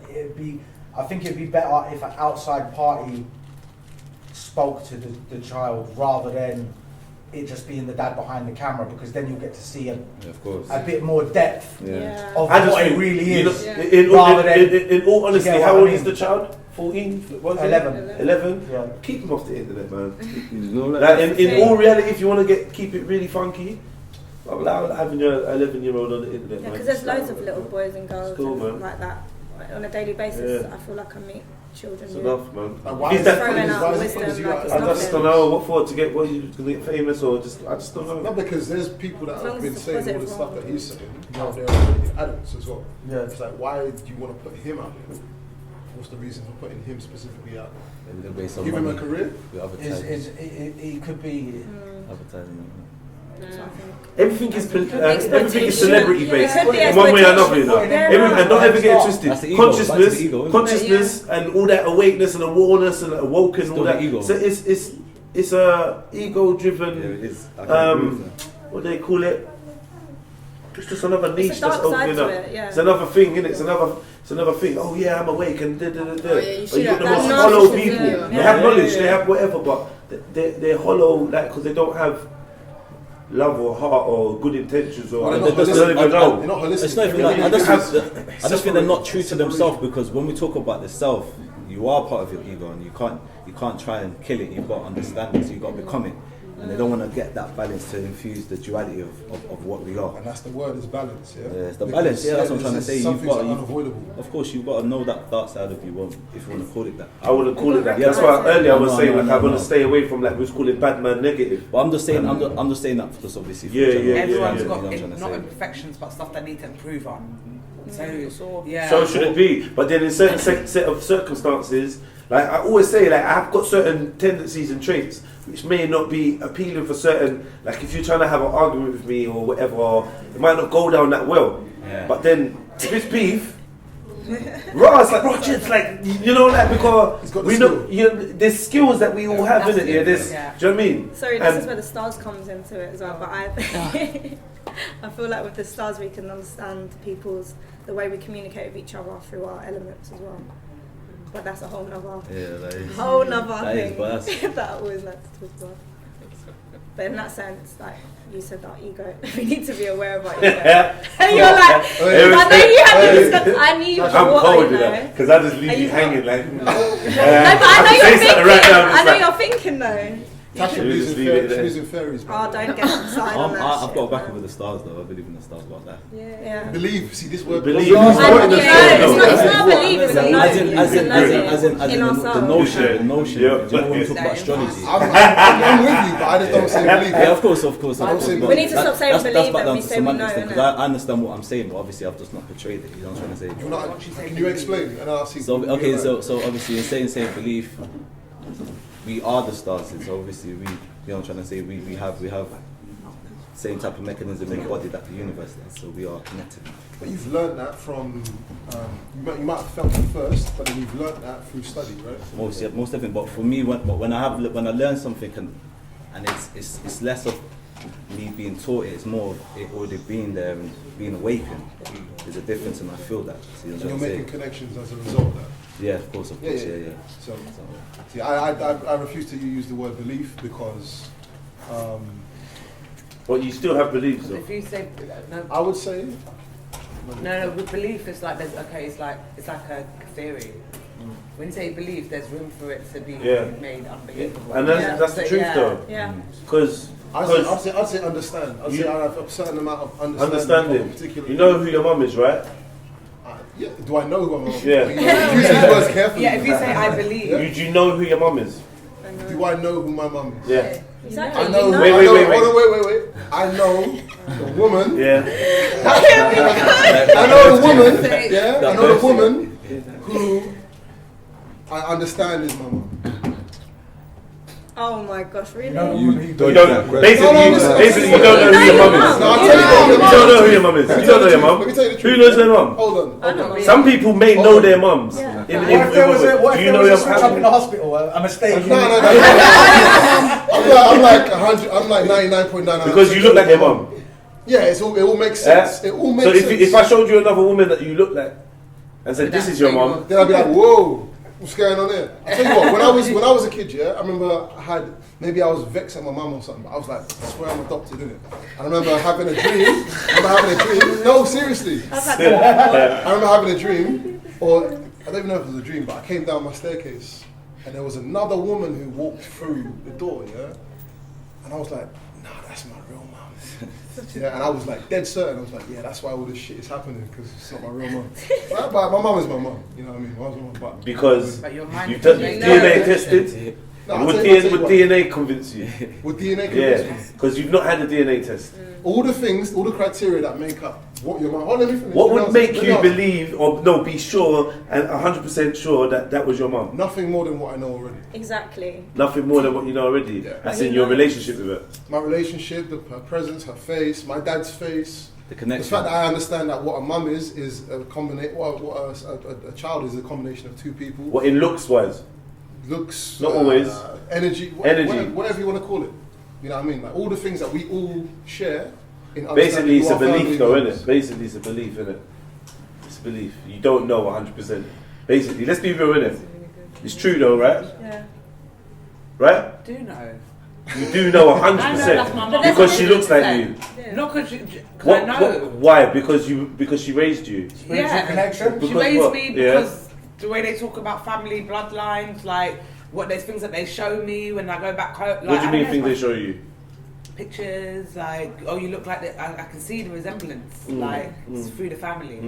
I think it'd be better if an outside party spoke to the child rather than it just being the dad behind the camera, because then you'll get to see a bit more depth of what it really is. In all honesty, how old is the child? 14? 11. 11? Yeah. Keep him off the internet, man. Like, in all reality, if you want to keep it really funky, allow having your 11-year-old on the internet. Yeah, because there's loads of little boys and girls cool, like that on a daily basis. I feel like I meet children. It's enough, man. Why is throwing out wisdom like it's I just don't know what for to get. What you going to get famous or just? I just don't know. No, because there's people that have been saying all the stuff that he's saying. Now they're already adults as well. Yeah. It's like, why do you want to put him out there? What's the reason for putting him specifically out there? Give him a career? He could be advertising. Everything is celebrity based in one way or another, you know. And don't ever get it twisted. Consciousness, and all that awakeness and awareness and awoken and all that. So it's a ego driven. What do they call it? It's just another niche that's opening up. It's another thing, isn't it? It's another thing. Oh yeah, I'm awake and da da da da. But you got the most hollow people. They have knowledge, they have whatever, but they're hollow, like, because they don't have love or heart or good intentions or they don't even know. It's not even like, I just think they're not true to themselves, because when we talk about the self, you are part of your ego, and you can't try and kill it. You've got to understand it, so you've got to become it. And they don't want to get that balance to infuse the duality of what we are. And that's the word, is balance, yeah? It's the balance, yeah, that's what I'm trying to say. Unavoidable. Of course, you've got to know that dark side of you, if you want to call it that. I wouldn't call it that. That's why earlier I was saying, like, I want to stay away from, like, we was calling bad man negative. But I'm just saying, I'm just saying that because obviously everyone's got not imperfections, but stuff they need to improve on. So should it be? But then in certain set of circumstances, like I always say, like I've got certain tendencies and traits which may not be appealing for certain. Like if you're trying to have an argument with me or whatever, or it might not go down that well. Yeah. But then if it's beef, it's like Roger's, like, you know, like, because we know, there's skills that we all have in it. Yeah, do you know what I mean? Sorry, this is where the stars comes into it as well. But I feel like with the stars we can understand the way we communicate with each other through our elements as well. But that's a whole nother thing that I always like to talk about. But in that sense, like you said, our ego, we need to be aware of our ego. And you're like, I know you have to discuss. I knew you were I'm cold, you know, because I just leave you hanging like. No, but I know you're thinking. I know you're thinking though. Tasha believes in fairies. Oh, don't get inside on that. I've got a back with the stars though. I believe in the stars about that. Yeah. Believe. See this word. Believe. It's not believe, it's a knowing. As in In ourselves. the notion. Yeah. Do you know when we talk about astrology? I'm with you, but I just don't say believe. Yeah, of course. I don't say We need to stop saying That's believe back and down we to say we know, semantics because innit? I understand what I'm saying, but obviously I've just not portrayed it. You know what I'm trying to say? Can you explain? And I'll see. So obviously in saying belief, we are the stars. So obviously you know what I'm trying to say, we have same type of mechanism in the body that the universe does. So we are connected. But you've learned that from you might have felt it first, but then you've learned that through study, right? Most definitely. But for me, when I learn something and it's less of me being taught it, it's more of it already being there and being awakened. There's a difference, and I feel that. So and you're making connections as a result of that. Yeah, of course, yeah. So, see, I refuse to use the word belief because. But you still have beliefs though. If you say no, I would say. No. With belief, it's like it's like a theory. When you say belief, there's room for it to be made unbelievable. And that's the truth though. Yeah. Because I'd say understand. I'd say I have a certain amount of understanding. Particular you know who your mum is, right? Yeah. Do I know who my mum is? Yeah. Use these words carefully. Yeah. If you say I believe. Do you know who your mum is? Do I know who my mum is? Yeah. Exactly. I know. Wait. Wait. I know the woman. Yeah. I know the woman. Yeah. I know the woman who I understand is my mum. Oh my gosh, really? Basically, you don't know who your mum is. You don't know who your mum is. You don't know your mum. Let me tell you the truth. Who knows their mum? Hold on. Some people may know their mums. What if there was a switch up in the hospital, a mistake? No. I'm like 100. I'm like 99.99. Because you look like your mum. Yeah, it all makes sense. It all makes sense. So if I showed you another woman that you look like and said this is your mum, then I'd be like, whoa. What's going on there? I'll tell you what, when I was a kid, I remember maybe I was vexed at my mum or something, but I was like, I swear I'm adopted, innit? I remember having a dream. No, seriously. I remember having a dream, or I don't even know if it was a dream, but I came down my staircase and there was another woman who walked through the door, and I was like, nah, that's my real mum. Yeah, and I was like dead certain. I was like, yeah, that's why all this shit is happening, because it's not my real mum. But my mum is my mum. You know what I mean? My mum's my mum. But because you've done DNA tested. Would DNA convince you? Would DNA convince me? Yeah, because you've not had a DNA test. All the criteria that make up what your mum. What would make you believe or be sure and 100% sure that was your mum? Nothing more than what I know already. Exactly. Nothing more than what you know already. Yeah. That's in your relationship with her. My relationship, her presence, her face, my dad's face. The connection. The fact that I understand that what a mum is a combination. What a child is a combination of two people. What in looks wise? Looks. Not always. Energy. Whatever you want to call it. You know what I mean? Like all the things that we all share. Basically, it's a belief, though, isn't it? Basically, it's a belief, isn't it? It's a belief. You don't know 100%. Basically, let's be real, innit? It's true, though, right? Yeah. Right? I do know. You do know 100% because she looks like you. Not because I know. Why? Because she raised you. Yeah. Connection. She raised me because the way they talk about family bloodlines, like there's things that they show me when I go back home. Like, what do you mean things they show you? Pictures, like, oh, you look like that. I can see the resemblance, it's through the family.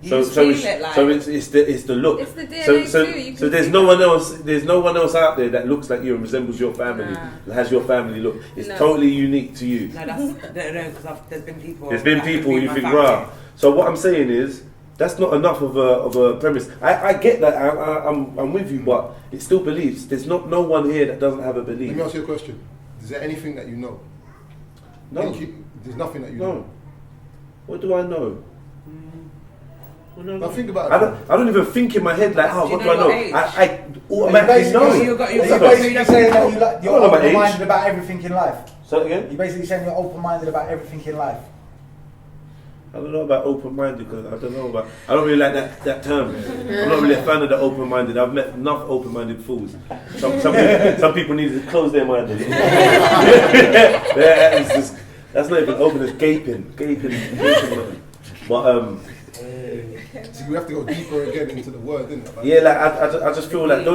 So it's the look. It's the DNA so there's no one else out there that looks like you and resembles your family, that has your family look. It's totally unique to you. No, because there's been people. There's been people you think, rah. So what I'm saying is, that's not enough of a premise. I get that. I'm with you, but it still believes. There's no one here that doesn't have a belief. Let me ask you a question. Is there anything that you know? No. There's nothing that you know. What do I know? Now think about it. I don't even think in my head like, what do I know? I automatically know. You're basically saying that you're open-minded about everything in life. Say it again? You're basically saying you're open-minded about everything in life. I don't know about open-minded because I don't really like that term. I'm not really a fan of the open-minded. I've met enough open-minded fools. Some people need to close their mind. That's not even open, it's gaping. But so you have to go deeper again into the word, didn't it? Like, I just feel like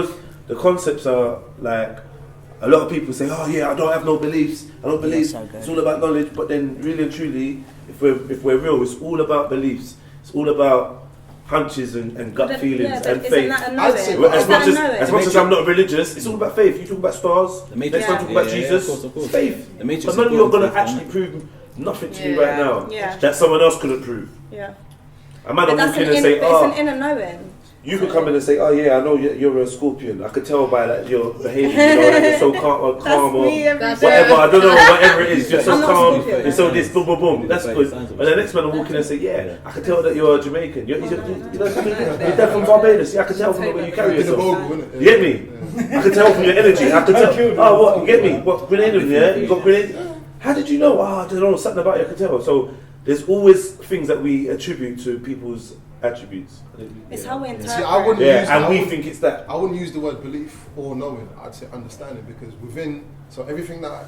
the concepts are like a lot of people say, oh yeah, I don't have no beliefs, I don't believe, it's all about knowledge, but then really and truly, if we're real, it's all about beliefs, it's all about hunches and gut feelings and faith. As much as I'm not religious, it's all about faith. You talk about stars, next time talk about Jesus, it's faith. But none of you are going to actually prove nothing to me right now that someone else couldn't prove. Yeah. A man will walk in and say, oh, it's an inner knowing. You could come in and say, oh yeah, I know you're a Scorpion. I could tell by like, your behaviour, that you're so calm or whatever. I don't know, whatever it is. You're so calm. You're so this, boom, boom, boom. That's good. And the next man will walk in and say, yeah, I can tell that you're a Jamaican. You're You're from Barbados. Yeah, I can tell from the way you carry yourself. You get me? I can tell from your energy. I can tell. Oh, what? You get me? What? Grenadian? Yeah, you got Grenadian. How did you know? I don't know. Something about you. I can tell. So there's always things that we attribute to people's attributes. It's how we interpret. See, I wouldn't use, and we think it's that. I wouldn't use the word belief or knowing. I'd say understanding, because within everything that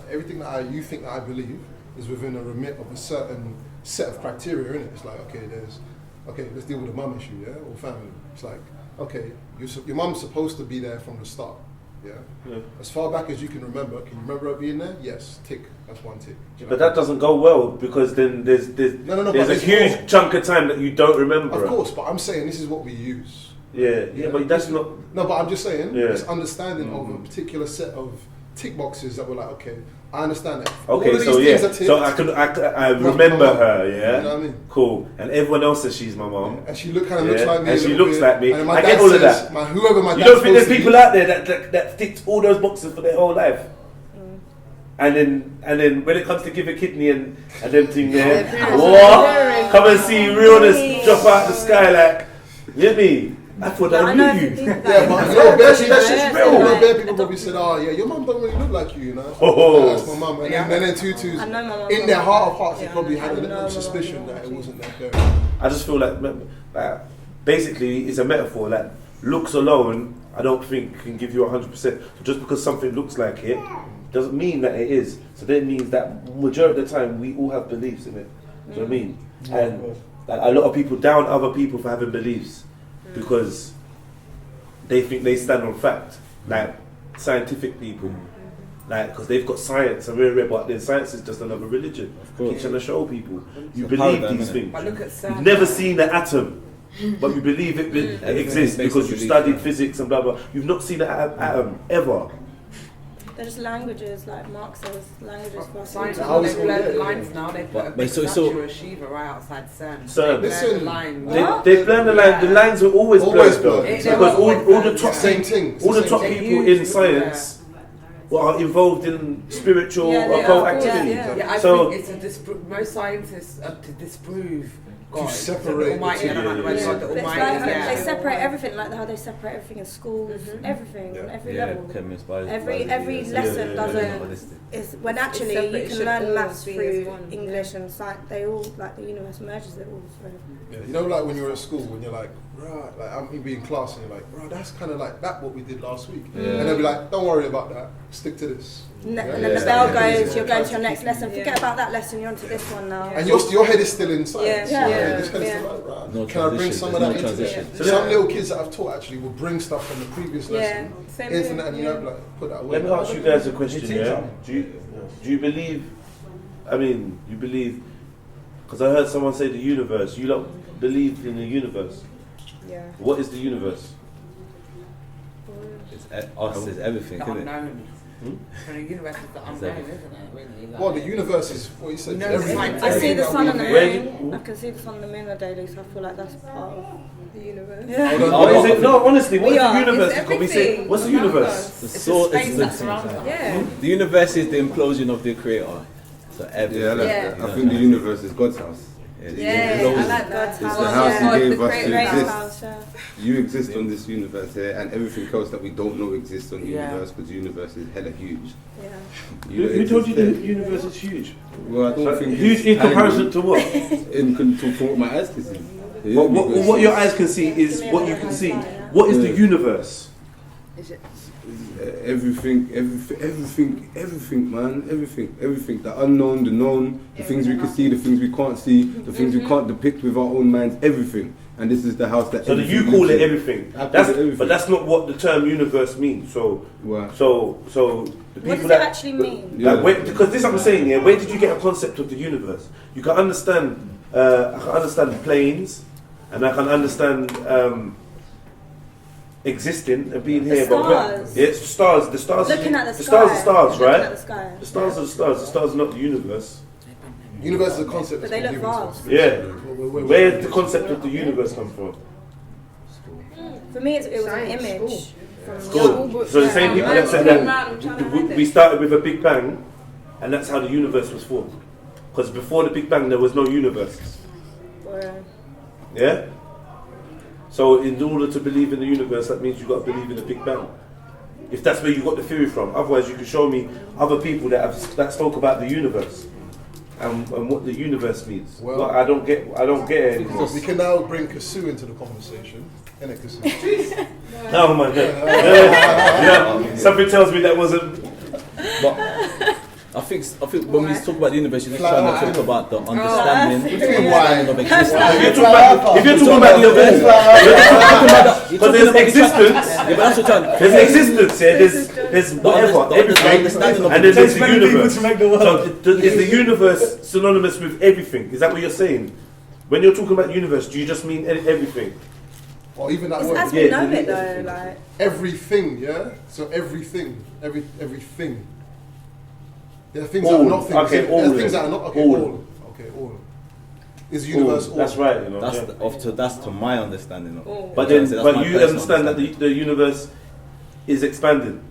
you think that I believe is within a remit of a certain set of criteria in it. It's like, okay, let's deal with the mum issue, yeah, or family. It's like, okay, your mum's supposed to be there from the start. Yeah. As far back as you can remember her being there? Yes, tick. That's one tick. But that doesn't go well, because then there's a huge chunk of time that you don't remember. Of course, but I'm saying this is what we use. Yeah, but that's not. No, but I'm just saying this understanding of a particular set of tick boxes that were like, okay, I understand that. Okay, so I remember her, yeah. You know what I mean? Cool. And everyone else says she's my mom. And she kind of looks like me. And she looks like me. I get all of that. You don't think there's people out there that ticked all those boxes for their whole life? And then when it comes to give a kidney and them thing there, what? Come and see realness drop out the sky like, you get me? I thought I knew you. Yeah, but that's just real. Bare people probably said, oh yeah, your mum don't really look like you, you know. That's my mum. And then Tutu's, in their heart of hearts, they probably had a little suspicion that it wasn't that girl. I just feel like basically it's a metaphor. Like looks alone, I don't think can give you 100%. So just because something looks like it doesn't mean that it is. So that means that majority of the time we all have beliefs in it. Do you know what I mean? And like, a lot of people down other people for having beliefs. Because they think they stand on fact, like scientific people, like because they've got science and but then science is just another religion. Keep trying to show people you believe these things. You've never seen an atom, but you believe it exists because you've studied physics and blah blah. You've not seen an atom ever. They're just languages, like Mark says, languages for science. They've blurred the lines now. They've put a big statue of Shiva right outside CERN. Listen, they've blurred the line. The lines were always blurred though, because all the top people in science are involved in spiritual occult activity. I think it's most scientists to disprove God, to separate Almighty, the God, the Almighty. They separate everything, like how they separate everything in schools, everything on every level. Every lesson is when actually you can learn maths through English and science. They all like the universe merges it all. So. Yeah, you know, like when you're at school, when you're like, right, like I'm be in class and you're like, right, that's kind of like that what we did last week, and they'll be like, don't worry about that, stick to this. And then the bell goes, you're going to your next lesson. Forget about that lesson, you're on to this one now. And your head is still in science. Can I bring some of that into it? So some little kids that I've taught actually will bring stuff from the previous lesson into that, and you know, like put that away. Let me ask you guys a question. Yeah, do you believe? I mean, you believe? Because I heard someone say the universe. You lot believe in the universe. Yeah. What is the universe? It's us. It's everything, isn't it? The universe is the unknown, isn't it? Really? Well, the universe is what you said. I see the sun and the moon. I can see the sun and the moon on a daily, so I feel like that's part of the universe. Yeah. What is it? No, honestly, what is the universe? Can we say what's the universe? The soul is the universe is the implosion of the creator. So everything. I think the universe is God's house. I like God's house. It's the house He gave us to exist. You exist on this universe here, and everything else that we don't know exists on the universe, because the universe is hella huge. Who told you the universe is huge? Well, I don't think huge in comparison to what? To what my eyes can see. What your eyes can see is what you can see. What is the universe? everything, man, everything. The unknown, the known, the things we can see, the things we can't see, the things we can't depict with our own minds, everything. And this is the house that. So that you call it everything. But that's not what the term universe means. So the people what does it actually mean? Because this is what I'm saying. Yeah, where did you get a concept of the universe? You can understand. I can understand planes, and I can understand. Existing and being here, stars. It's stars. The stars. Looking at the the stars are stars, right? At the sky. The stars are the stars. The stars are not the universe. Universe is a concept. But they look vast. Yeah. Where did the concept of the universe come from? For me, it was an image. School. So the same people that said that we started with a Big Bang, and that's how the universe was formed. Because before the Big Bang, there was no universe. Yeah. So in order to believe in the universe, that means you've got to believe in the Big Bang. If that's where you got the theory from. Otherwise, you can show me other people that spoke about the universe and what the universe means. Well, I don't get it anymore. We can now bring Kasu into the conversation. Innit, Kasu? Oh my God. Something tells me that wasn't. I think when we talk about the universe, you're just trying to talk about the understanding of existence. If you're talking about the universe, because there's existence. There's existence. Yeah, there's whatever, everything, and then there's the universe. So is the universe synonymous with everything? Is that what you're saying? When you're talking about the universe, do you just mean everything? Or even that It's word. as we know it though, like everything, yeah. So everything. There are things all. that are not things. Okay, there all. are things that are not. Okay, all. Okay, all. Is the universe all? That's right. You know. That's to my understanding of it. But then, but you understand that the universe is expanding.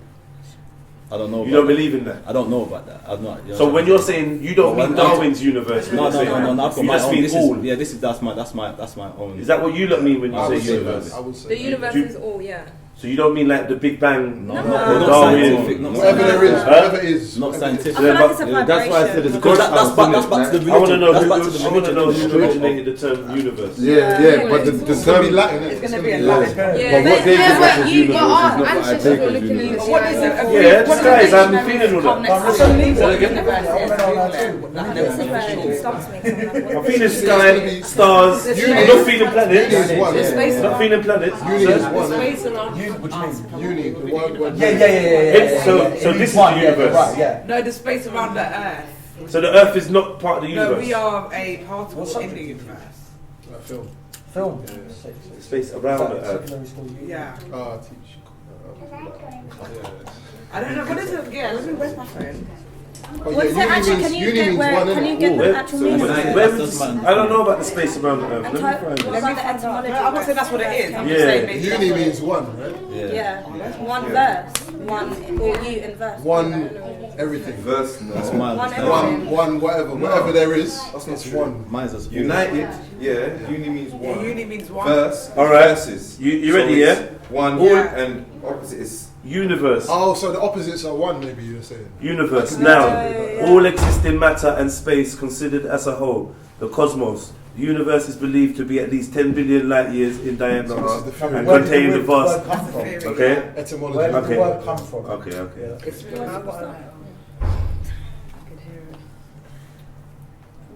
I don't know. You don't believe in that. I don't know about that. I'm not. So when you're saying you don't mean Darwin's universe, no. I've got you my just own. mean all. That's my own. Is that what you lot mean when you say universe? I would say the universe is all, yeah. So you don't mean like the Big Bang? No, Darwin. not scientific. Whatever there is, whatever it is. Not scientific. I feel like it's a vibration. That's why I said it's Because that's back to the religion. I want to know That's back to the who religion. originated the term universe. Yeah, but the It's going to be term. Latin. It's going to be a Yeah. Latin. But what they think of as universe is not what I take as universe. What is it? Yeah, this guys, I'm feeling all that. This is where it stops me. I'm feeling sky, stars. I'm not feeling planets. Not feeling planets. Uni is one. Space around Uni. The word. Yeah. So this is the universe. Right, yeah. No, the space around the Earth. So the Earth is not part of the No, universe. we are a particle in the universe. Film. Film. The space around the Earth. Secondary school. Yeah. Teach. I don't know. What is it? Yeah, let me where's my phone? What's it actually? Can you get the actual meaning? I don't know about the space around the Earth. What about the etymology? I'm not saying that's what it is. I'm just Yeah. saying maybe Uni means one, right? Yeah, one verse, one or you in verse. One everything. Verse. That's my One understanding. One whatever there is. That's one. Mine's as United. Yeah. Uni means one. uni means one. Verse. All right. Verses. You ready? So Yeah. it's One. Yeah. And opposite is. Universe. Oh, so the opposites are one, maybe you're saying. Universe. Now, all existing matter and space considered as a whole, the cosmos. The universe is believed to be at least 10 billion light years in diameter So this is the theory. and Where did contain the the vast. word come from? Okay. Etymology. Where did Okay. the word come from? Okay. It's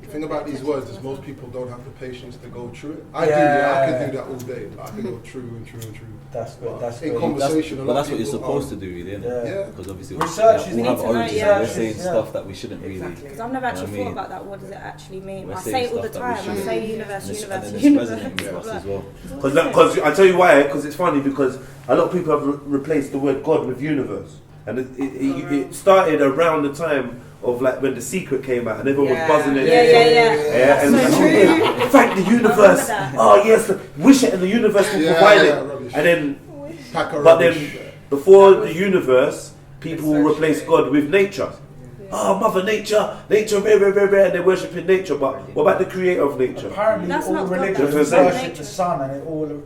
The thing about these words is most people don't have the patience to go through it. I could do that all day. I could go through and through and through. That's good. That's In good. conversation, But that's what you're supposed to do, really, isn't it? Yeah. Because obviously Research is we have need to know, origins yeah. and we're saying Yeah. stuff that we shouldn't really. Because I've never actually I mean, thought about that. What does it actually mean? we're I saying say it all the stuff that we time. I shouldn't. say universe, And universe, it's universe. resonant with us as well. Because I tell you why. Because it's funny because a lot of people have replaced the word God with universe, and it started around the time of like when The Secret came out and everyone was buzzing it. Yeah. And So true. thank the universe. Oh yes, wish it and the universe will provide it. rubbish. And then, Pack of but then rubbish. before the universe, people will replace God with nature. Oh, Mother Nature, nature, rare, and they're worshipping nature. But what about the creator of nature? Apparently, That's all not God, religions that's what I'm worship saying. the sun, and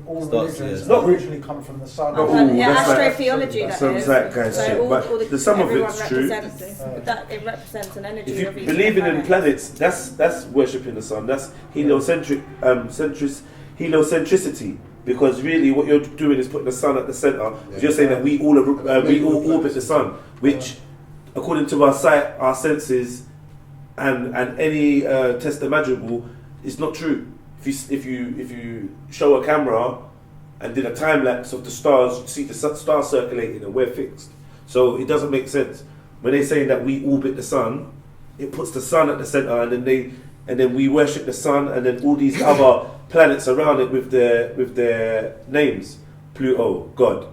all Starts, religions yeah. originally come from the sun. Astrotheology, that that sounds is. like guys So shit, all but the, some of everyone it's true. represents that it represents an energy If you of each believe in planet. planets, that's worshipping the sun. That's heliocentricity. because really what you're doing is putting the sun at the centre. Yeah. You're saying that we all orbit the sun, which, according to our sight, our senses, and any test imaginable, is not true. If you show a camera and did a time lapse of the stars, you see the stars circulating and we're fixed. So it doesn't make sense when they're saying that we orbit the sun. It puts the sun at the center, and then we worship the sun, and then all these other planets around it with their names: Pluto, God;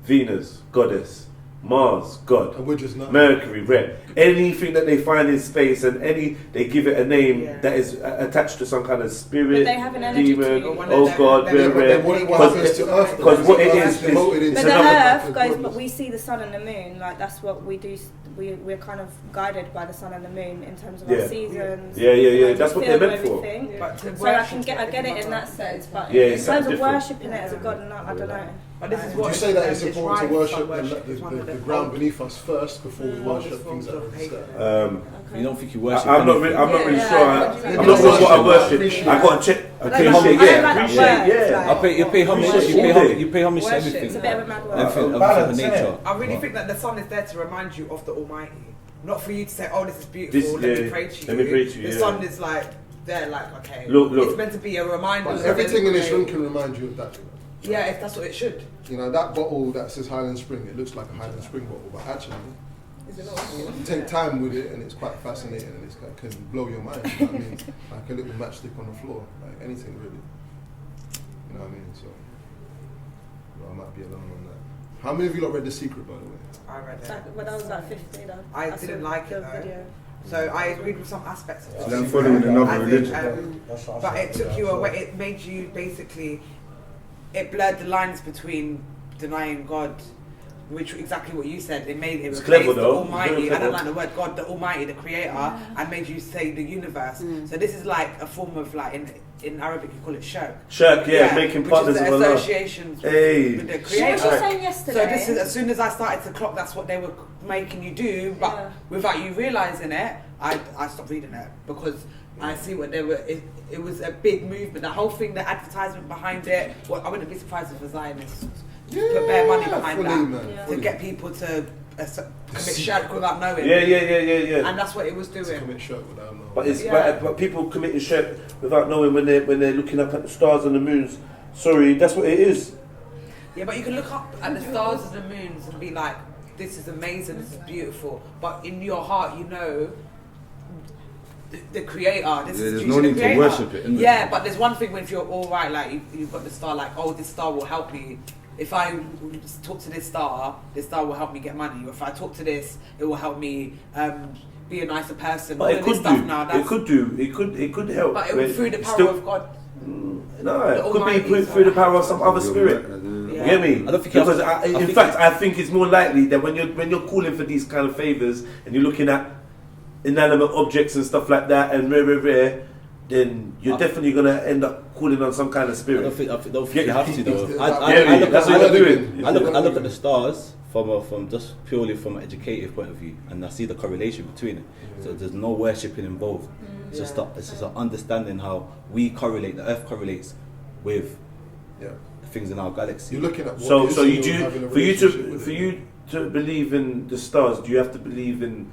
Venus, goddess; Mars, God; and we're just not Mercury, red. Anything that they find in space, and they give it a name that is attached to some kind of spirit, but they have an energy demon. too. God, red. Because what it is but the Earth goes. But we see the sun and the moon. Like that's what we do. We're kind of guided by the sun and the moon in terms of our seasons. Yeah. That's what they're meant for. But so I get it in that sense. But in terms of worshipping it as a god, I don't know. But this is Would you say that it's important to worship the ground beneath us first before we worship things that are in the sky? You don't think you worship? I'm not really sure. I'm not sure what I worship. I got to check. You pay homage to everything. It's a bit of a mad world. Everything of nature. I really think that the sun is there to remind you of the Almighty, not for you to say, "Oh, this is beautiful. Let me pray to you." The sun is like there, like okay. Look. It's meant to be a reminder. Everything in this room can remind you of that. Yeah, if that's what it should. You know, that bottle that says Highland Spring, it looks like a Highland Spring bottle, but actually, take time with it and it's quite fascinating and it can blow your mind, you know what I mean? Like a little matchstick on the floor, like anything really. You know what I mean? So, well, I might be alone on that. How many of you lot read The Secret, by the way? I read it. When I was like 15, I didn't like it though. So I agreed with some aspects of it. So then following another religion. But it took you away, it made you basically, it blurred the lines between denying God, which exactly what you said. It made it replaced the Almighty. I don't like the word God, the Almighty, the Creator, and made you say the universe. So this is like a form of like in Arabic you call it shirk. Shirk, making partners with Allah. associations with the Creator. What was you saying yesterday? So this is as soon as I started to clock, that's what they were making you do. But without you realizing it, I stopped reading it because I see what they were. It was a big movement. The whole thing, the advertisement behind it. Well, I wouldn't be surprised if the Zionists put bare money behind that to get people to commit shirk without knowing. Yeah. And that's what it was doing. To commit shirk without knowing. But people committing shirk without knowing when they're looking up at the stars and the moons. Sorry, that's what it is. Yeah, but you can look up at the stars and the moons and be like, "This is amazing. This is beautiful." But in your heart, you know. The Creator. There's no need to worship it. Yeah, but there's one thing when if you're all right, like you've got the star, like this star will help me. If I talk to this star will help me get money. Or if I talk to this, it will help me be a nicer person. But it could do. It could help. But it would through the power of God. No, it could be through the power of some other spirit. You get me? I don't think because I think it's more likely that when you're calling for these kind of favours and you're looking at inanimate objects and stuff like that and rare, then you're definitely going to end up calling on some kind of spirit. I don't think you have to though. That's what you're doing. I look at the stars from just purely from an educative point of view, and I see the correlation between it. So there's no worshipping involved. It's just an understanding how we correlate. The Earth correlates with things in our galaxy. You're looking at what so you do for you to believe in the stars. Do you have to believe in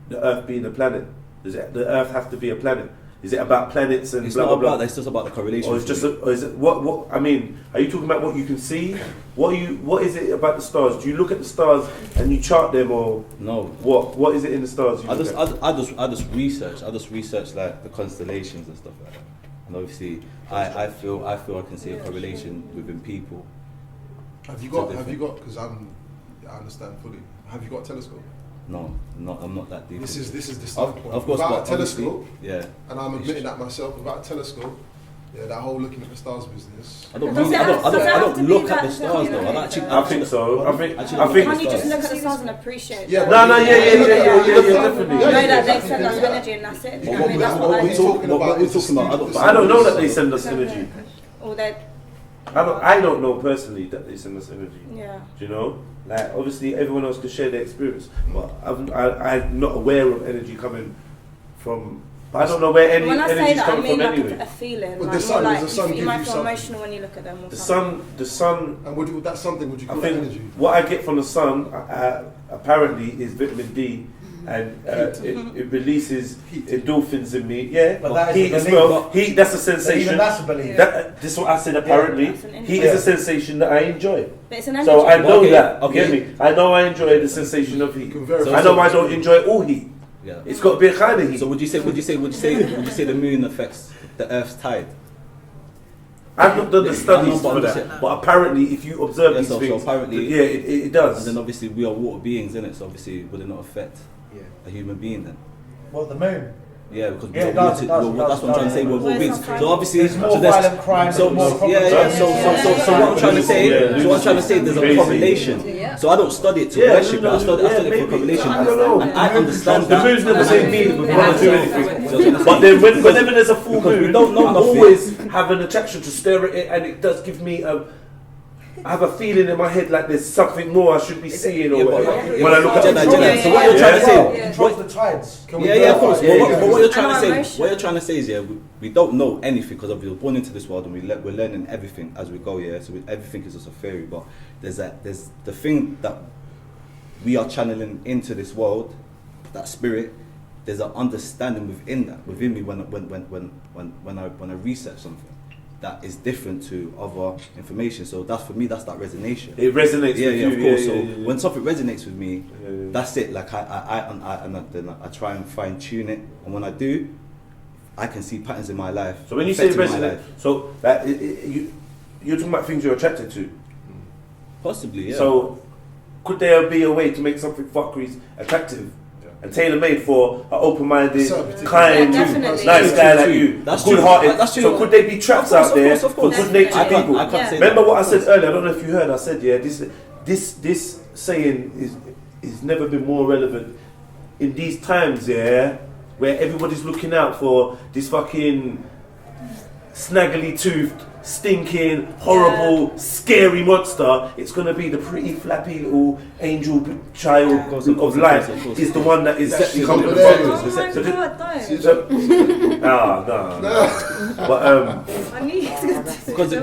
the Earth being a planet? Does the Earth have to be a planet? Is it about planets and it's blah, not blah, about blah? It's just about the correlation. Or it's just is it what? I mean, are you talking about what you can see? What is it about the stars? Do you look at the stars and you chart them, or no? What is it in the stars? I just research like the constellations and stuff like that. And obviously, I feel I can see a correlation within people. Have you got? Because I understand fully. Have you got a telescope? No, I'm not that deep. This is the start point. Of course, without a telescope, and I'm admitting that myself. Without a telescope, that whole looking at the stars business. I don't look at the stars though. I think so. I think. Can't you just look at the stars and appreciate? Yeah, definitely. You know that they send us energy and that's it. What we're talking about. I don't know that they send us energy. Or they. I don't know personally that they send us energy. Yeah. Do you know? Like obviously everyone else can share their experience, but I'm not aware of energy coming from But I don't know where any When I say energy's that, I coming mean from like anyway. a feeling. But Like the sun, more does the sun you give might you feel something? emotional when you look at them. Or The something. sun. And would that something, would you I call that think energy? what I get from the sun apparently is vitamin D, and it releases endorphins in me. Yeah, But that is heat a as belief. well. Heat, that's a sensation. Even that's a belief. This is what I said. Apparently, That's an heat energy. is a sensation that I enjoy. But it's an energy. So I know Okay, that. okay. Get me? I know I enjoy the sensation of heat. You can verify. So- I know I don't enjoy all heat. Yeah. It's got to be a kind of heat. So would you say the moon affects the Earth's tide? I've not done the studies but for I'm that, just- but apparently, if you observe Yeah, these so things, apparently- yeah, it does. And then obviously we are water beings, innit? So obviously would it not affect a human being then? Well, the moon. Yeah, because Yeah, it does, it does, it that's does, what I'm trying to say. We're Well, it's beings. not crime. So obviously, There's more so there's- violent crime So and more so problems. what I'm trying to say, Yeah, so what I'm trying to say, there's a crazy. correlation. So I don't study it to Yeah, worship it. I study it for maybe. correlation. I don't know. And I understand The that. moon's never saying me that we Yeah. can't do anything. But then whenever there's a full Because we moon, don't know I nothing. always have an attraction to stare at it, and it does give me I have a feeling in my head like there's something more I should be seeing or whatever. When I look at Jedi, it. Jedi. So what you're trying to say? It controls the tides. Yeah, of course. Yeah, But what you're trying And to our say, is, we don't know anything because we were born into this world and we're learning everything as we go. Yeah, so everything is just a theory. But there's the thing that we are channeling into this world, that spirit. There's an understanding within me when I research something that is different to other information. So that's for me. That's that resonation. It resonates Yeah, with yeah, you. of course. Yeah, So yeah. when something resonates with me, Yeah. that's it. Like then I try and fine tune it, and when I do, I can see patterns in my life. So when you say affecting my resonate, life. so that you're talking about things you're attracted to. Possibly, yeah. So could there be a way to make something fuckeries attractive and tailor-made for an open-minded, kind, Yeah, definitely. nice guy like you, That's true. good-hearted? That's true. So could there be traps Of course, out there of course. for good-natured I can't- people? I can't say Remember that. what I said earlier? I don't know if you heard. I said, yeah, this saying is never been more relevant in these times, yeah, where everybody's looking out for this fucking snaggily toothed, stinking, horrible, scary monster. It's gonna be the pretty flappy little angel child of light. Is the one that is actually coming to the Oh focus. my God, don't. No. But I knew you were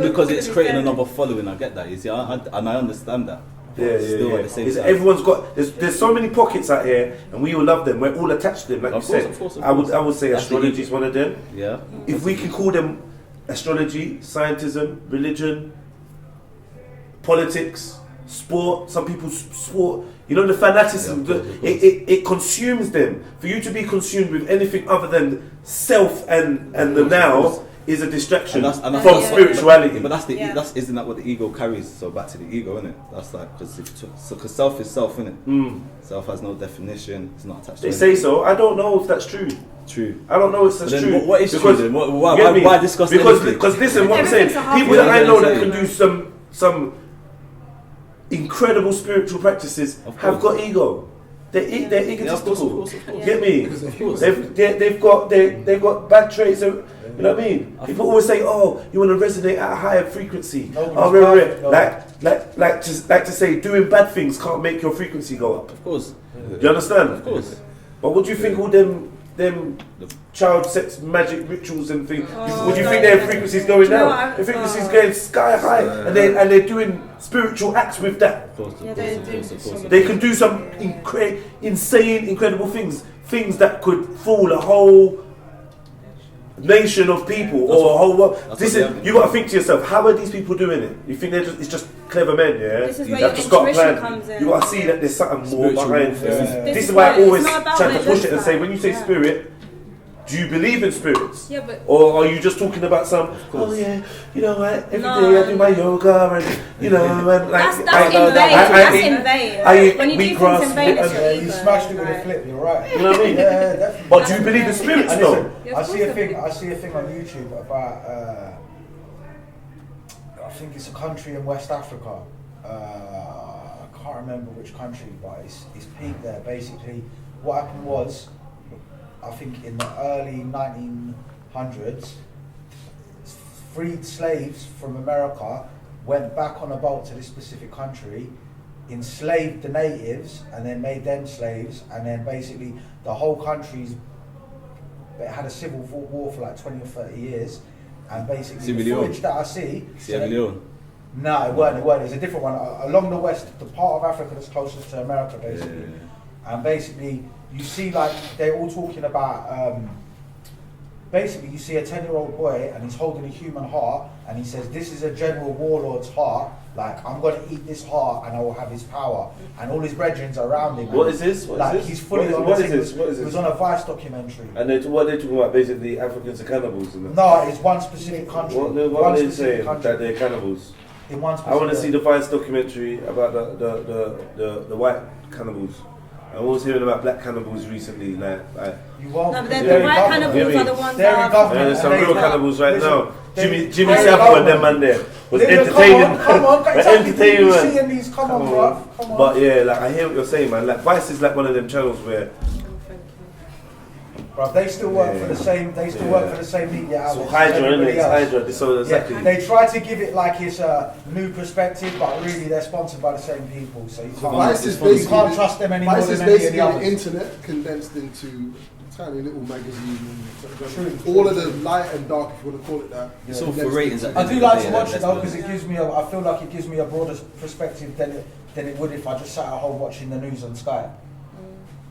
because it's creating another following. I get that. You see, and I understand that. But still at the same time. Everyone's got. There's so many pockets out here, and we all love them. We're all attached to them, like Of you course, said. of course, of I course. would say That's the astrology is ego. one of them. Yeah. If we can call them astrology, scientism, religion, politics, sport. Some people sport. You know the fanaticism. Yeah, of course. It consumes them. For you to be consumed with anything other than self and the now is a distraction And from spirituality. But isn't that what the ego carries? So back to the ego, isn't it? That's like because self is self, isn't it? Self has no definition. It's not attached. They to say so. I don't know if that's true. True. I don't know if that's But then true. what is because, true then? you Why get me? discuss Because anything? listen, what I'm saying, Everything's a half people that I yeah, know yeah, that yeah. can do some incredible spiritual practices Of have course. got ego. They're Yeah, egotistical. of course. Get me? Of course. They've got bad traits. You know what I mean? People always say, "Oh, you want to resonate at a higher frequency." Like to say, doing bad things can't make your frequency go up. Of course. Do you understand? Of course. But what do you think all them child sex magic rituals and things? Would you think their frequencies going down? Their frequencies going sky high, and they're doing spiritual acts with that. Of course. They can do some insane, incredible things that could fool a whole nation of people or a whole world. You got to think to yourself, how are these people doing it? You think it's just clever men, yeah? This is where That your just got intuition planned. comes in. You got to see that there's something more Spiritual behind warfare. this. This is is why I why it's always not about try what to it push looks it and say, like. when you say Yeah. spirit, do you believe in spirits? Yeah, but Or are you just talking about some, oh yeah, you know, every No. day I do my yoga and, you know, and like, that's in vain. That's in vain. I eat When you do wheatgrass things in vain, it's your You ego. smashed it with a Like- flip. You're right. You know what I mean? Yeah, definitely. But do you believe in spirits And though? listen, Yeah, of I course see a I thing. believe. I see a thing on YouTube about. I think it's a country in West Africa. I can't remember which country, but it's peaked there. Basically, what happened was, I think in the early 1900s, freed slaves from America went back on a boat to this specific country, enslaved the natives, and then made them slaves, and then basically the whole country's but it had a civil war for like 20 or 30 years, and basically Sierra the Leone. footage that I see. Sierra Leone. No, it weren't. It's a different one along the west, the part of Africa that's closest to America, basically. And basically, you see like they're all talking about. Basically, you see a 10-year-old boy and he's holding a human heart, and he says, "This is a general warlord's heart. Like, I'm going to eat this heart and I will have his power." And all his brethren are around him. What is this? What is this? He's fully on What this. is this? What is It was this? on a Vice documentary. And what are they talking about? Basically, Africans are cannibals. Isn't it? No, it's one specific country. What are they saying? That they're cannibals. In one I want to specific- see the Vice documentary about the white cannibals. I was hearing about black cannibals recently. You won't. No, but the white cannibals are the ones that are. There's some real cannibals right now. Jimmy they're Savile and government. them man there was Listen, entertaining. Come on, exactly. entertaining, You man. seeing these? Come on, bruv. Come on. But yeah, like I hear what you're saying, man. Like Vice is like one of them channels where. Bruv, they still work for the same. They still work for the same media So outlets. Hydra, as innit? everybody It's else. Hydra. So exactly. Yeah, they try to give it like it's a new perspective, but really they're sponsored by the same people. So you can't, Vice is you basically can't trust them anymore Vice is than any of basically the the others. internet condensed into a tiny little magazine. True. All of the light and dark, if you want to call it that. It's all for ratings. I do like to watch it though because it gives me. I feel like it gives me a broader perspective than it would if I just sat at home watching the news on Sky.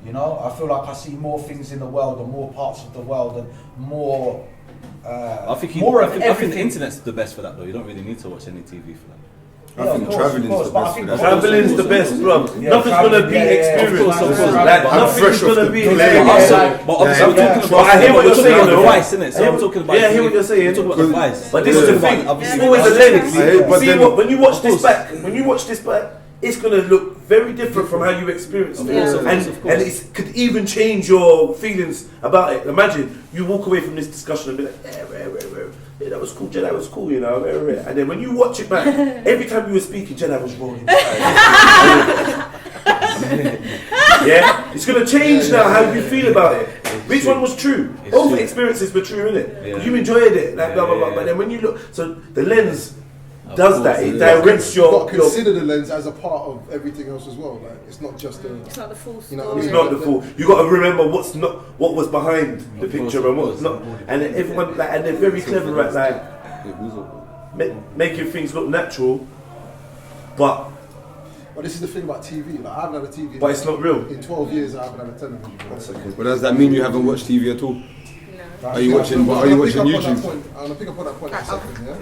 You know, I feel like I see more things in the world and more parts of the world and more. I think the internet's the best for that though. You don't really need to watch any TV for that. I think travelling's the best for that. Travelling's the best, bro. Nothing's gonna be experienced. Of course. Like nothing's gonna be. But obviously, we're talking about. I hear what you're saying, though. Device, innit? So I'm talking about. Yeah, I hear what you're saying. We're talking about device. But this is the thing. It's always a lens. See, when you watch this back, it's gonna look very different from how you experience it, and it could even change your feelings about it. Imagine you walk away from this discussion and be like, yeah, that was cool, Jedi was cool, you know, and then when you watch it back, every time you were speaking, Jedi was rolling. Yeah, it's gonna change now how you feel about it. Which one was true? Both experiences were true, innit? Yeah. You enjoyed it, like blah blah blah. But then when you look, so the lens does that. It directs You've got to your. consider the lens as a part of everything else as well. Like it's not just a. It's not the full story. You know, It's not the full. You got to remember what was behind the picture and what's not. And then everyone, like, and they're very clever at like making things look natural, but this is the thing about TV. Like I haven't had a TV. But it's not real. In 12 years, I haven't had a television. But does that mean you haven't watched TV at all? No. Are you watching YouTube? I'm gonna pick up on that point in a second. Yeah.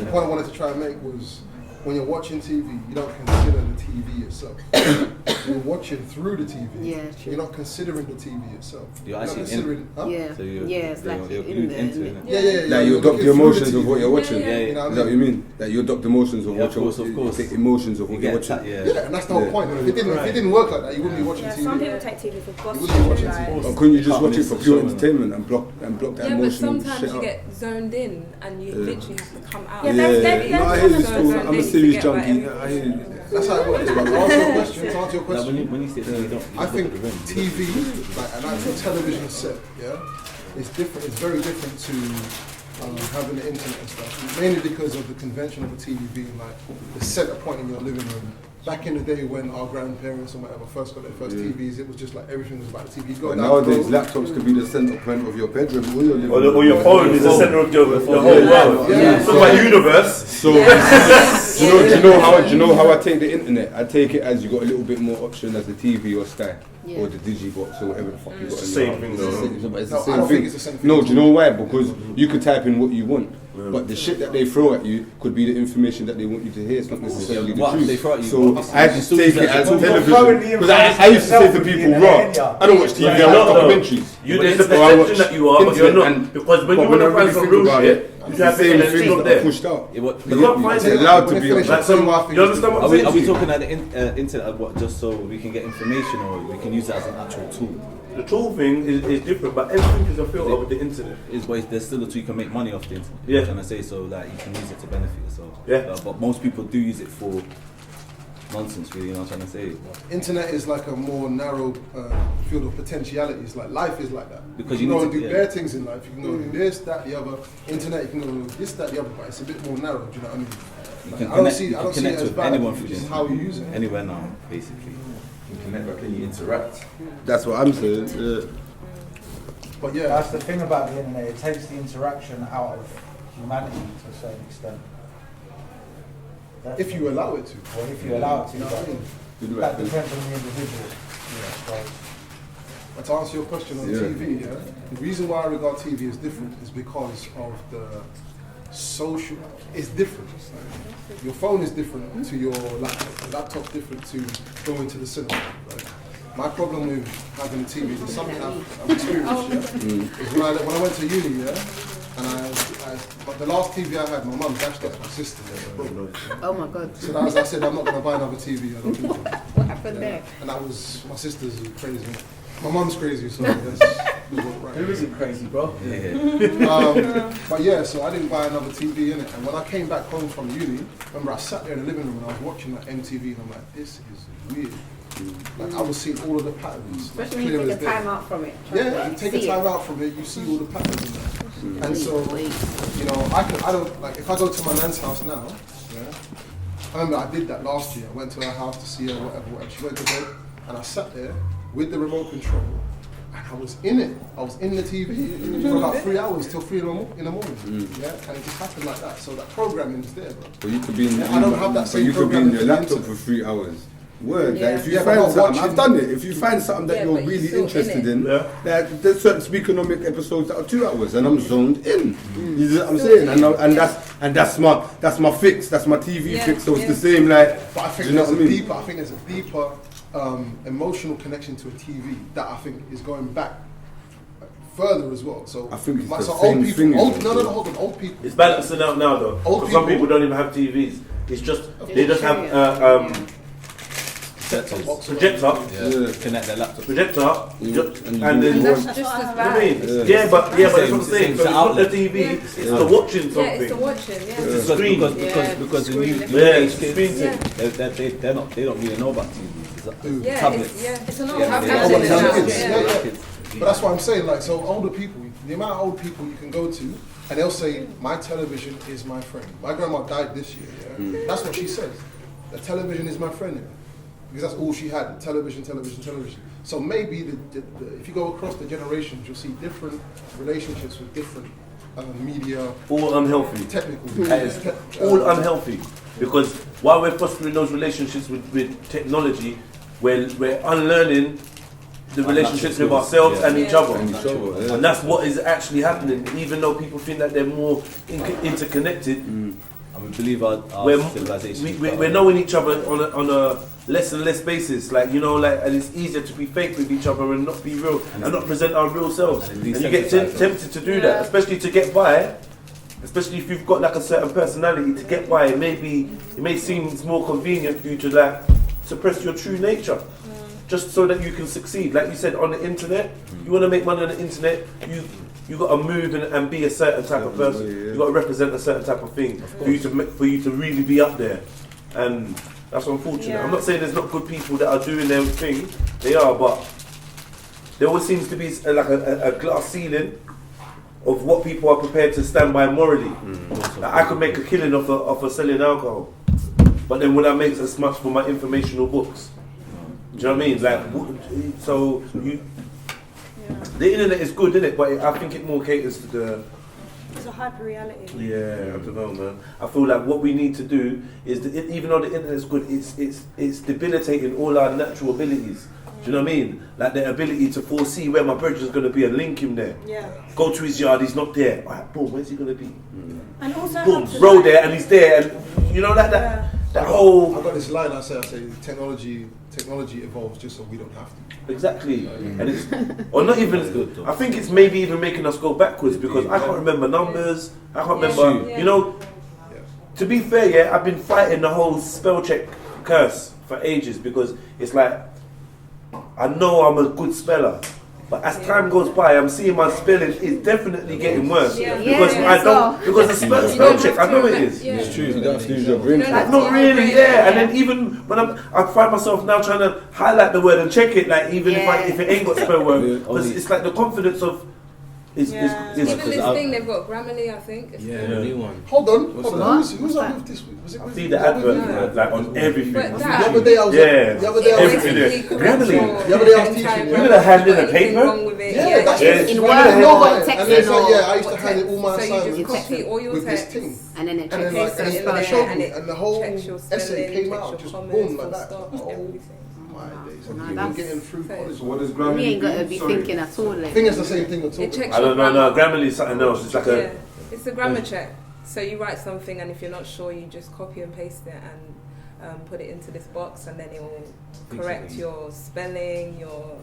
The point I wanted to try and make was when you're watching TV, you don't consider the TV itself. You're watching through the TV. Yeah, true. You're not considering the TV itself. You're not actually considering. Huh? Yeah, So it's like you're in glued there, into isn't it. Yeah. Like you adopt the emotions of what you're watching. Yeah. You know Is that what you mean? That you adopt the emotions of Yeah, what you're of watching. course. You take emotions of what you're watching. Yeah, and that's the whole point. If it didn't work like that, you wouldn't be watching Yeah, TV. some people take TV for gossip. wouldn't be watching like- TV. Or couldn't you just watch it for Can't pure miss the show, entertainment and block that Yeah, but emotional sometimes shit you out? get zoned in and you literally have to come out. Yeah, No, I hear you still. I'm a serious junkie. I hear you. That's how it works. But to answer your question, Like when you see TV, don't. I think TV, like an actual television set, it's different. It's very different to having the internet and stuff. Mainly because of the convention of a TV being like the center point in your living room. Back in the day when our grandparents and whatever first got their first TVs, it was just like everything was about the TV. But nowadays, laptops could be the center point of your bedroom or your living room. Or your phone is the center of your whole world. Yeah. So my universe. So, do you know how I take the internet? I take it as you got a little bit more option as the TV or Sky or the Digibox or whatever the fuck you got. It's the same thing though. It's the No, I same don't thing. think it's the same thing. No, do you know why? Because you could type in what you want. But the shit that they throw at you could be the information that they want you to hear. It's not necessarily the What truth. they throw at you, So what- I just take it as Throwing the television. Because I used to say to people, raw, I don't watch TV, I You're not, watch though. documentaries. There's a So I watch perception that you are, but you're internet not. and- Because when but you want to I find really some think real about shit, it, you it's the have to same get it things not that there. are pushed out. Yeah, what- You can't find It's it. allowed to When be they on finish that. Like some, you understand what I'm saying? Are we to you? talking at the internet what, just so we can get information, or we can use it as an actual tool? The tool thing is different, but everything is a filter with the internet. Is where there's still a tool you can make money off the internet. Yeah. Can I say so? Like you can use it to benefit yourself. Yeah. But most people do use it for nonsense. Really, you know what I'm trying to say? Internet is like a more narrow field of potentialities. Like life is like that. Because you you can go need and to- do bare things in life. You can go do this, that, the other. Internet, you can go do this, that, the other. But it's a bit more narrow. Do you know what I mean? You Like, can I don't connect, see you it can connect as with bad. anyone through It's this. just how you use it. Anywhere now, basically. You connect, but can you interact? That's what I'm saying. But yeah, that's the thing about the internet. It takes the interaction out of humanity to a certain extent. If you allow it to. Well, if you allow it to, you know what I mean? That depends on the individual. But to answer your question on TV, the reason why I regard TV as different is because of the social. It's different. Your phone is different to your laptop. The laptop's different to going to the cinema. Right? My problem with having a TV is something I've experienced. Is when I went to uni, and but the last TV I had, my mum dashed it to my sister. Oh my God. So as I said, I'm not going to buy another TV. I don't think so. What happened there? And that was, my sister's crazy. My mum's crazy, so that's right. Who isn't crazy, bro? But yeah, so I didn't buy another TV in it. And when I came back home from uni, remember I sat there in the living room and I was watching like MTV and I'm like, this is weird. Like I was seeing all of the patterns. Especially when you take a time out from it. Yeah, you take a time out from it, you see all the patterns in there. And so, you know, I don't, like if I go to my nan's house now, I remember I did that last year. I went to her house to see her, whatever. She went to bed and I sat there with the remote control and I was in it. I was in the TV for about 3 hours till 3 in the morning. Yeah, and it just happened like that. So that programming is there, bro. But you could be in, I don't have that same you could be in your programming laptop for 3 hours. Word, Yeah. like if you Yeah, but find not something, watching. I've done it. If you find something that Yeah, you're but you're really still interested in in, like there's certain Speakenomix episodes that are 2 hours, and I'm zoned in. You see what I'm saying? And that's my fix. That's my TV fix. So it's the same. Like, but I think do you know there's what I a mean? deeper. I think there's a deeper emotional connection to a TV that I think is going back further as well. So I think it's the so same old people. thing, Hold you know. on. Old people. It's balancing out now though. Old Some people- people don't even have TVs. It's just they just have projector. Connect their laptop. Projector. And then that's just as I bad. mean, but that's what I'm saying. So it's not the TV. It's the watching something. Yeah, it's the watching. Yeah. It's the screen. Because the new it's the kids, screen thing. they don't really know about TVs. Yeah, Tablets. it's an Yeah, old they habit. don't want Yeah. But that's what I'm saying. Like, so older people, the amount of old people you can go to, and they'll say, "My television is my friend." My grandma died this year. Yeah? That's what she says. The television is my friend. Yeah? Because that's all she had: television. So maybe if you go across the generations, you'll see different relationships with different media. All unhealthy. Technical. That is all unhealthy. Because while we're fostering those relationships with technology, we're unlearning the relationships with ourselves and each other. And that's what is actually happening. Even though people think that they're more interconnected, and we believe our civilization. We're knowing each other on a less and less basis. Like, you know, like, and it's easier to be fake with each other and not be real and not present our real selves. And you get tempted to do that, especially to get by. Especially if you've got like a certain personality, to get by, it may seem it's more convenient for you to like suppress your true nature, just so that you can succeed. Like you said, on the internet, you want to make money on the internet, you got to move and be a certain type of person. You got to represent a certain type of thing for you to really be up there, and that's unfortunate. I'm not saying there's not good people that are doing their thing. They are, but there always seems to be like a glass ceiling of what people are prepared to stand by morally. Like I could make a killing off of selling alcohol, but then would I make as much for my informational books? Do you know what I mean? Like, so the internet is good, isn't it? But I think it more caters to the. It's a hyper reality. Yeah, I don't know, man. I feel like what we need to do is, even though the internet is good, it's debilitating all our natural abilities. Do you know what I mean? Like the ability to foresee where my brother is going to be and link him there. Yeah. Go to his yard, he's not there. All right, boom, where's he going to be? And also Boom, roll there and he's there. And you know that whole... I've got this line I say technology evolves just so we don't have to. Exactly. And it's, or not even, I think it's maybe even making us go backwards because I can't remember numbers. I can't remember, you know, to be fair, I've been fighting the whole spell check curse for ages because it's like, I know I'm a good speller, but as time goes by, I'm seeing my spelling is definitely getting worse because because the spell check, I know it is. It's true. You don't have to use your brain. Not really, and then even when I find myself now trying to highlight the word and check it, like even if it ain't got spell word, because it's like the confidence of. Even this thing they've got Grammarly, I think. The new one. Hold on. Who's up with this week? Was it I see the advert like on everything. But the other day I was everything. The other day I was teaching. You're gonna hand in a paper? Yeah, that's in what Word and or then texting it's like, or yeah, I used to hand it all my So you assignments just copy all your with this texts, thing. and then it And then checks like, and it. it showed me, and and the whole checks your essay spelling, came checks out your just commas, boom full like that. stops, Oh everything. my days! No, Even that's- getting through college. What does We Grammarly ain't got to do? be Sorry. thinking at all. I think it's the same thing at all. It checks I don't your know. No, grammar. Grammarly is something else. It's like Yeah, a. it's a grammar check. So you write something, and if you're not sure, you just copy and paste it and put it into this box, and then it will correct your spelling, your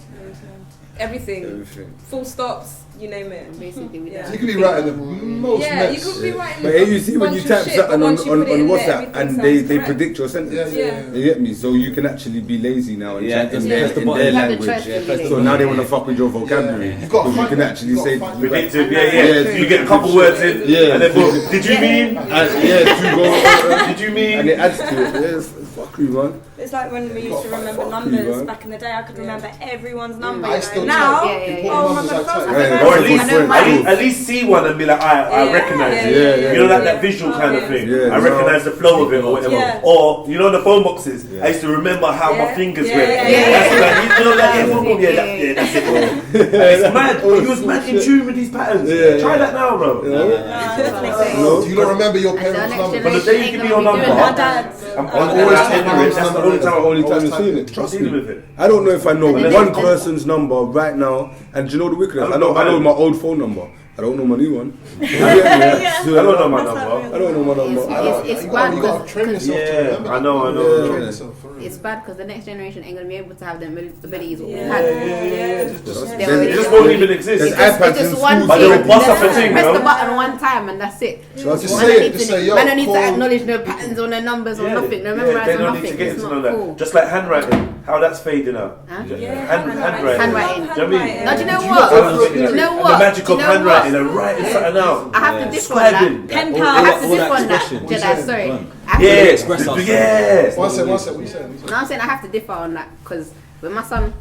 everything, full stops, you name it. Basically, we Yeah. So you could be writing the most Yeah, mess. you could be writing. But here you see when you type something on WhatsApp and they correct. predict your sentence. Yeah. You get me? So you can actually be lazy now and Yeah, chat in just their, press the in button. their You have to language. trust them, So now they want to fuck with your vocabulary. You've got to Because you find can it. actually You've got say to find it. Predictive, yeah. You get a couple words in, Yeah. and then boom. Did you mean? to go. Did you mean? And it adds to it. Yeah, it's fuckery, man. It's like when we used to remember Fuck you, numbers man. back in the day. I could remember everyone's number. I you still know. Now, type. Yeah, yeah, oh my yeah. god, first Yeah, I Or at remember. least, at least see one and be like, I recognize it. Yeah. You know, like that visual kind of thing. Yeah. I recognize the flow of it or whatever. Yeah. Or, you know, the phone boxes. I used to remember how my fingers went. Yeah. That's like, you know, like, that's it. It's mad. But you was mad in tune with these patterns. Yeah. Try that now, bro. No. Do you not remember your parents' number? From the day you give me your number, My dad's. I'm always tender it. That's the only time You've seen it. Trust me with it. I don't know if I know And then one they- person's number right now, and do you know the wickedness? I I don't know know my old phone number. I don't know my new one. I I don't know my number. I don't know my number. It's You bad got to train because yourself to Yeah, remember. I know. Train yourself for real. it's bad because the next generation ain't gonna be able to have the abilities what we Yeah, had. It just won't even exist. There's iPads It's in just one schools. But they will thing. bust up a Just thing, press bro. the button one time and that's it. Just Man say don't it. need Just to- say, yo, man don't need to call. acknowledge no patterns or no numbers or nothing, no they memorizing don't need nothing. to get It's into not none of that. cool. Just like handwriting, how that's fading out. Huh? Handwriting. Handwriting. Do you know what I mean? No, do you know Do what? know Do you know And what? the magic Do of you know handwriting what? and writing something out. I have to diff on that. Scribing. Pen I pal. have to all diff that on that. expression. Jedi, sorry. Go on. I have to Yeah, express ourselves. yeah. One sec, what you saying? No, I'm saying I have to differ on that because when my son,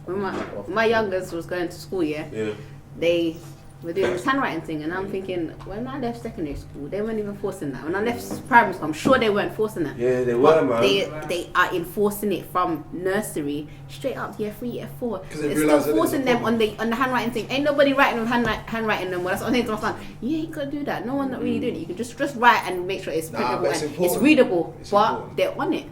when my youngest was going to school, Yeah. they were doing this handwriting thing, and I'm thinking, when I left secondary school, they weren't even forcing that. When I left primary school, I'm sure they weren't forcing that. Yeah, they were, But man. They are enforcing it from nursery straight up to year 3, year 4. 'Cause they They're realise still that forcing there's a them on the handwriting thing. Ain't nobody writing with handwriting no more. That's what I'm saying to my son. You ain't gotta do that. No one's not really doing it. You can just write and make sure it's Nah, printable but it's and it's important. readable. It's but important. they're on it.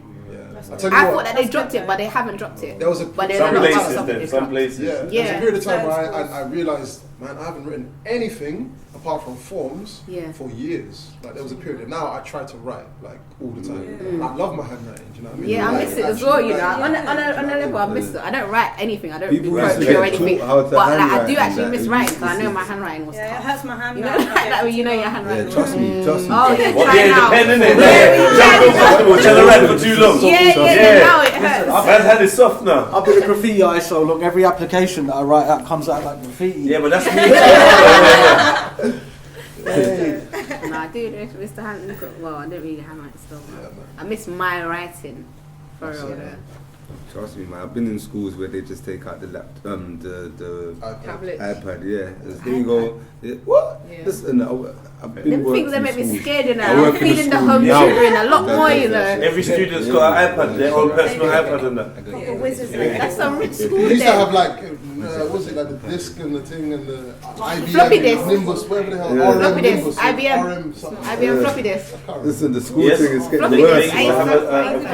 I tell you I what, thought that they dropped it, but they haven't dropped it. There was a- but they're Some not places, about something then. Some places. yeah, there's Yeah. a period of time where I realised, man, I haven't written anything apart from forms for years. Like there was a period, and now I try to write like all the time. I love my handwriting. Do you know what I mean? Yeah, I Like, miss it as actually well, you know. writing. On a level, I miss it. I don't write anything. I don't People do used to poetry or get anything. taught how to But like, I handwrite do and actually that. miss It writing used because I to know be- my handwriting was Yeah, it tough. hurts my hand. You know, like that when you know your handwriting. Yeah, trust me. Oh, yeah, What, try yeah, now. the pen, innit? Yeah, Don't feel comfortable, tell her right for too long. Yeah, now it hurts. Man's hand is soft now. I've been a graffiti artist so long, every application that I write out comes out like graffiti. Yeah, but that's me. No, I do miss the hand. Well, I don't really handwrite still. I miss my writing. For real. though. Trust me, man. I've been in schools where they just take out the the Tablet. iPad. Yeah, here you go. Yeah, what? Yeah. Listen, I've been Them working things that make me schools. scared, you know. I work I'm in the feeling the school home now. tutoring a lot more, you know. Every student's got an iPad, their own personal iPad and that. That's some rich school We used to there. have like, what was it, like the disc and the thing and the IBM, Floppy disk. Nimbus, whatever the hell, Yeah. RM, Floppy disk, Nimbus, IBM. RM, something. IBM floppy disk. Listen, the school Yes. thing is getting Floppy worse. disk. I have I a thing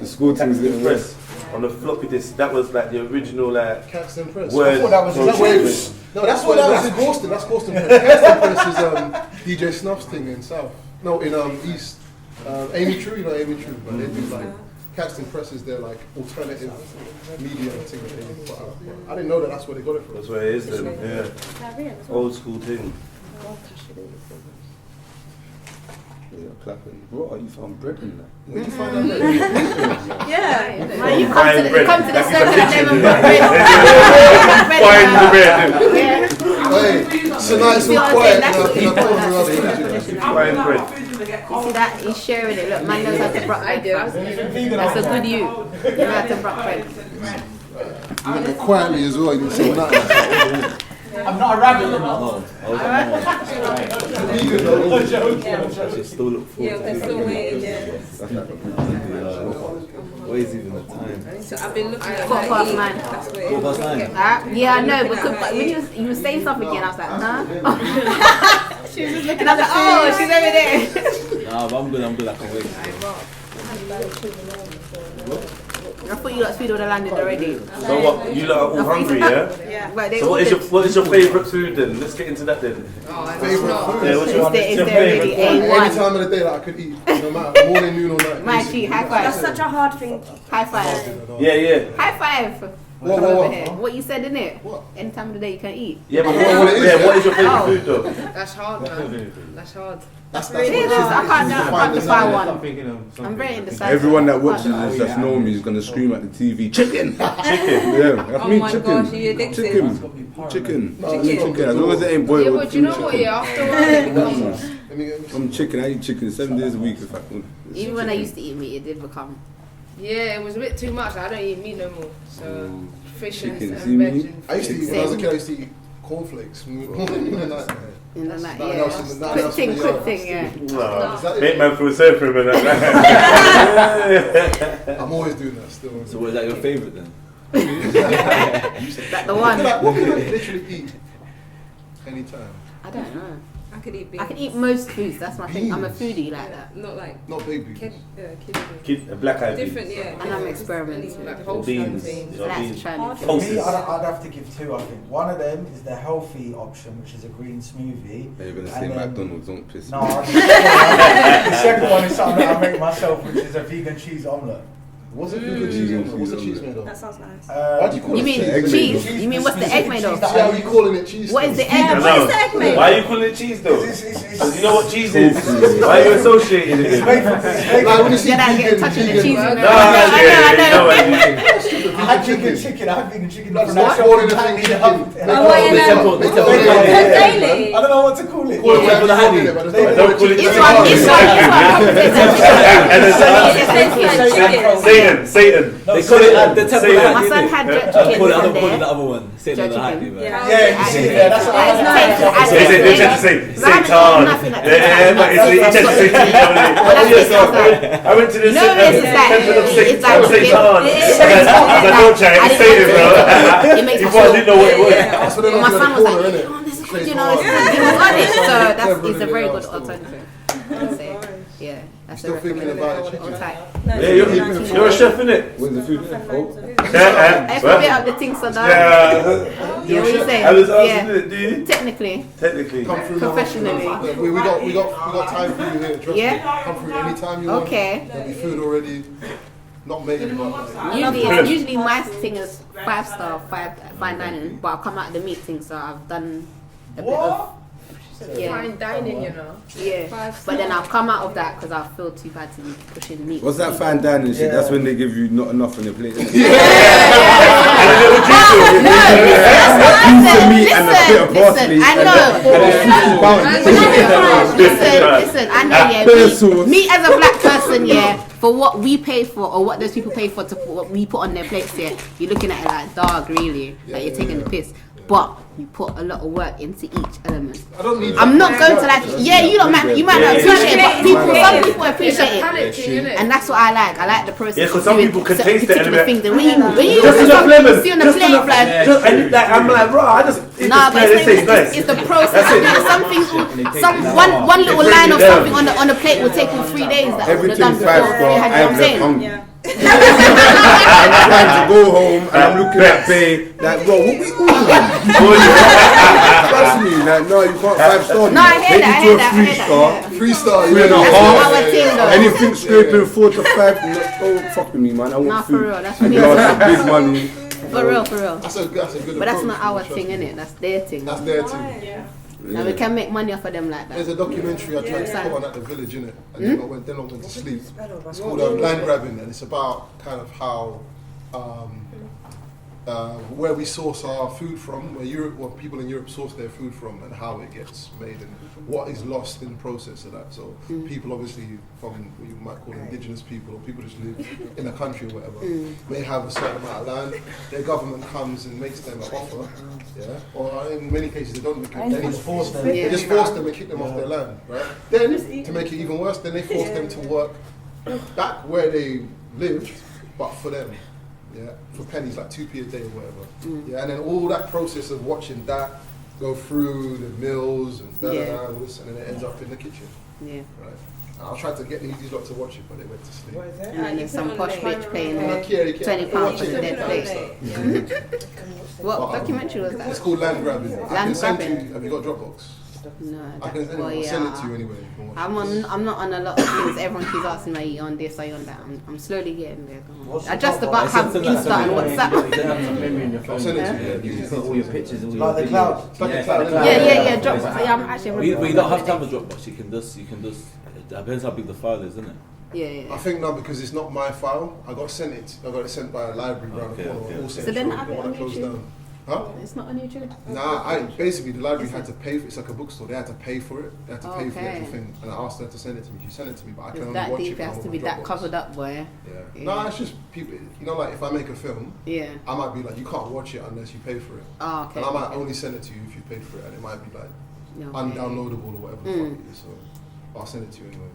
The school thing is getting worse. on the floppy disk. That was like the original like Caxton Press. word. I thought that was, is that where it was? No, that's what that was in Boston. That's Boston Press. Caxton Press is DJ Snuff's thing in South. No, in East. Amy True, you know Amy True, but they do like Caxton Press is their like alternative media thing that they put out. I didn't know that that's where they got it from. That's where it is then. Yeah. Old school thing. Yeah, clapping. What? You found bread in that? Where'd you find that bread? Yeah. Man, you Fine bread. come to the That is circle a and never Fine bread. Hey, tonight's See all what I'm quiet. saying? That's Fine bread. You see that? He's sharing it. Look, man knows how to brock bread. That's a good you. You know how to brock bread. You went there quietly as well. You didn't say nothing. I'm not a rabbit, you know. Actually, still look forward Yeah, to they're it. still waiting, yeah. What is even the time? So I've been looking at Quarter past like, 9. that's where Yeah, I know, because when you were saying something again, I was like, huh? She was just looking, I was like, oh, she's over there. Nah, but I'm good, I can wait. I thought you lot's food would have landed already. So what, you lot are all hungry, yeah? Yeah. So what is your favourite food then? Let's get into that then. Favourite food? Yeah, what's your Is there really Any A1? time of the day that I could eat, no matter morning, noon or night. My G, high five. That's such a hard thing. High five. Yeah. High five. What you said, innit? What? Any time of the day you can eat. Yeah, but what is your favourite food though? That's hard, man. That's hard. It is. I can't define one. I'm very indecisive. Everyone that watches this that's know me is gonna scream at the TV, chicken! Chicken! Yeah, that's me, my chicken. gosh, you addicted. Chicken. As long as it ain't boiled. Yeah, but you know what? Yeah, after a while it becomes. I'm chicken. I eat chicken 7 days a week if I could. Even when I used to eat meat, it did become. Yeah, it was a bit too much. I don't eat meat no more. So fish and Chicken, veg. I used to eat, when I was a kid, I used to eat cornflakes in the night. In the night, Nothing yeah. else in the- nothing else in the Quick yard. thing, yeah. Make man feel sorry for him and that. I'm always doing that still. So what is that your favourite then? That the one. What can I literally eat anytime? I don't know. I could eat beans. I can eat most foods. That's my thing. I'm a foodie like that. Not like Not baked beans. Black eyed beans. different, yeah. And I'm experimenting. Like whole Beans. beans. Your That's beans. trying For me, I'd have to give two, I think. One of them is the healthy option, which is a green smoothie. You're gonna And say then- McDonald's, don't piss me. No, the second one is something that I make myself, which is a vegan cheese omelette. What's a vegan cheese omelette? What's the cheese made of? That sounds nice. Why do you call You it mean cheese? cheese? You mean what's the egg made of? See how you calling it cheese? What is the I egg? know. What is the egg made Why of? are you calling it cheese though? Because you know what cheese is. Why are you associating it? It's made from Like when you see Get out, get vegan, touching the vegan. cheese. No, I know. I had vegan chicken. I had vegan chicken. That's from not that shop calling in it Tangy chicken. Hub. Oh, what, you know? I don't know what to call it. Call it whatever you want it, but it's not Don't call it This chicken. one. Satan. They call it the temple Satan. My son had jerk I chicken don't call it one the day. other one. Say Jerk the chicken. man. Yeah, you see, yeah, that's what I They tend to say Satan. Yeah, but it's they tend to say Satan. I went to the No, it's like temple of Satan. it's like Satan. Don't try it. It's Satan, bro. You probably didn't know what it was. That's what they My want son to was call like, it, innit? oh, this is good, you know, it's on it. So it's a very good alternative. I'd say. Yeah, that's Still a thinking about it. on type. Yeah, you're a chef, innit? Where's the food? I have to bit up the things so that. Yeah. Yeah, what you say? I was asking Yeah. it, do you? Technically. Come through Professionally. We got time for you here. Trust Yeah? me. Come through anytime you want. Okay. There'll be food already. Not made, but Usually my thing is 5-star, 5.99, but I'll come out of the meat thing, so I've done a bit of. Yeah. Fine dining, you know. Yeah. But then I'll come out of that because I feel too bad to be pushing meat. What's that fine dining shit? That's when they give you not enough on your plate. Listen, I know, yeah. Me as a black person, yeah, for what we pay for or what those people pay for to put what we put on their plates, yeah, you're looking at it like, dog, really, like you're taking the piss. But you put a lot of work into each element. I'm not going to like, yeah, you might not appreciate it, but some people appreciate it, and that's what I like. I like the process. Yeah, because some people can taste it particular and things. When you just enough lemon, see on the plate, like, I'm like, bro, I just nah, but it's the process. Some one little line of something on the plate will take you 3 days. That would have done Everything's 5-star. I am left hungry. Yeah. I'm trying to go home and I'm looking at Bay like, bro, what we ordering? Trust me, like, no, you can't 5-star. No, I hear that. Take it to a 3-star, 3.5. Anything scraping 4 to 5, don't fuck with me, man. I want nah, food. for real, that's and me. big money. For real. That's a good But that's approach, not our trust thing, me. innit? That's their thing. That's their thing. Yeah. And we can make money off of them like that. There's a documentary I tried to put on at the village, innit? And then I went to sleep. It's called Land Grabbing, and it's about kind of how where we source our food from, where people in Europe source their food from, and how it gets made, and what is lost in the process of that. So people obviously from what you might call indigenous people, or people just live in a country or whatever, may have a certain amount of land. Their government comes and makes them an offer, yeah, or in many cases they don't make it. They just force them. They just force them and kick them off their land, right? Then to make it even worse, then they force them to work back where they lived, but for them. yeah, for pennies, like 2p a day or whatever. Yeah, and then all that process of watching that go through the mills and all this, and then it ends up in the kitchen. Yeah. Right. And I tried to get these lot to watch it, but they went to sleep. What is it? And then there's some posh bitch paying £20 for the dead place. What documentary was that? It's called Land Grabbing. Land Grabbing. Have you got Dropbox? No, I'll send it to you anyway. I'm not on a lot of things. Everyone keeps asking me, are you on this, are you on that? I'm slowly getting there. I just about have Insta and WhatsApp. I'll send it to you. You put all your pictures, all Like your the cloud. Yeah, Dropbox. Yeah, I'm actually. Well, you don't have to have a Dropbox. You can just. It depends how big the file is, isn't it? Yeah. I think no, because it's not my file. I got it sent by a library around the corner. So then I have it on closed YouTube. down. Huh? It's not on YouTube. Nah, basically the library had to pay for it. It's like a bookstore. They had to pay for it. They had to pay for the actual thing. And I asked her to send it to me. She sent it to me, but I can only That watch deep it. has to be that covered up, boy. Yeah. No, it's just people. You know, like if I make a film, yeah, I might be like, you can't watch it unless you pay for it. Oh, okay. And I might only send it to you if you pay for it, and it might be like undownloadable or whatever the fuck it is. So I'll send it to you anyway.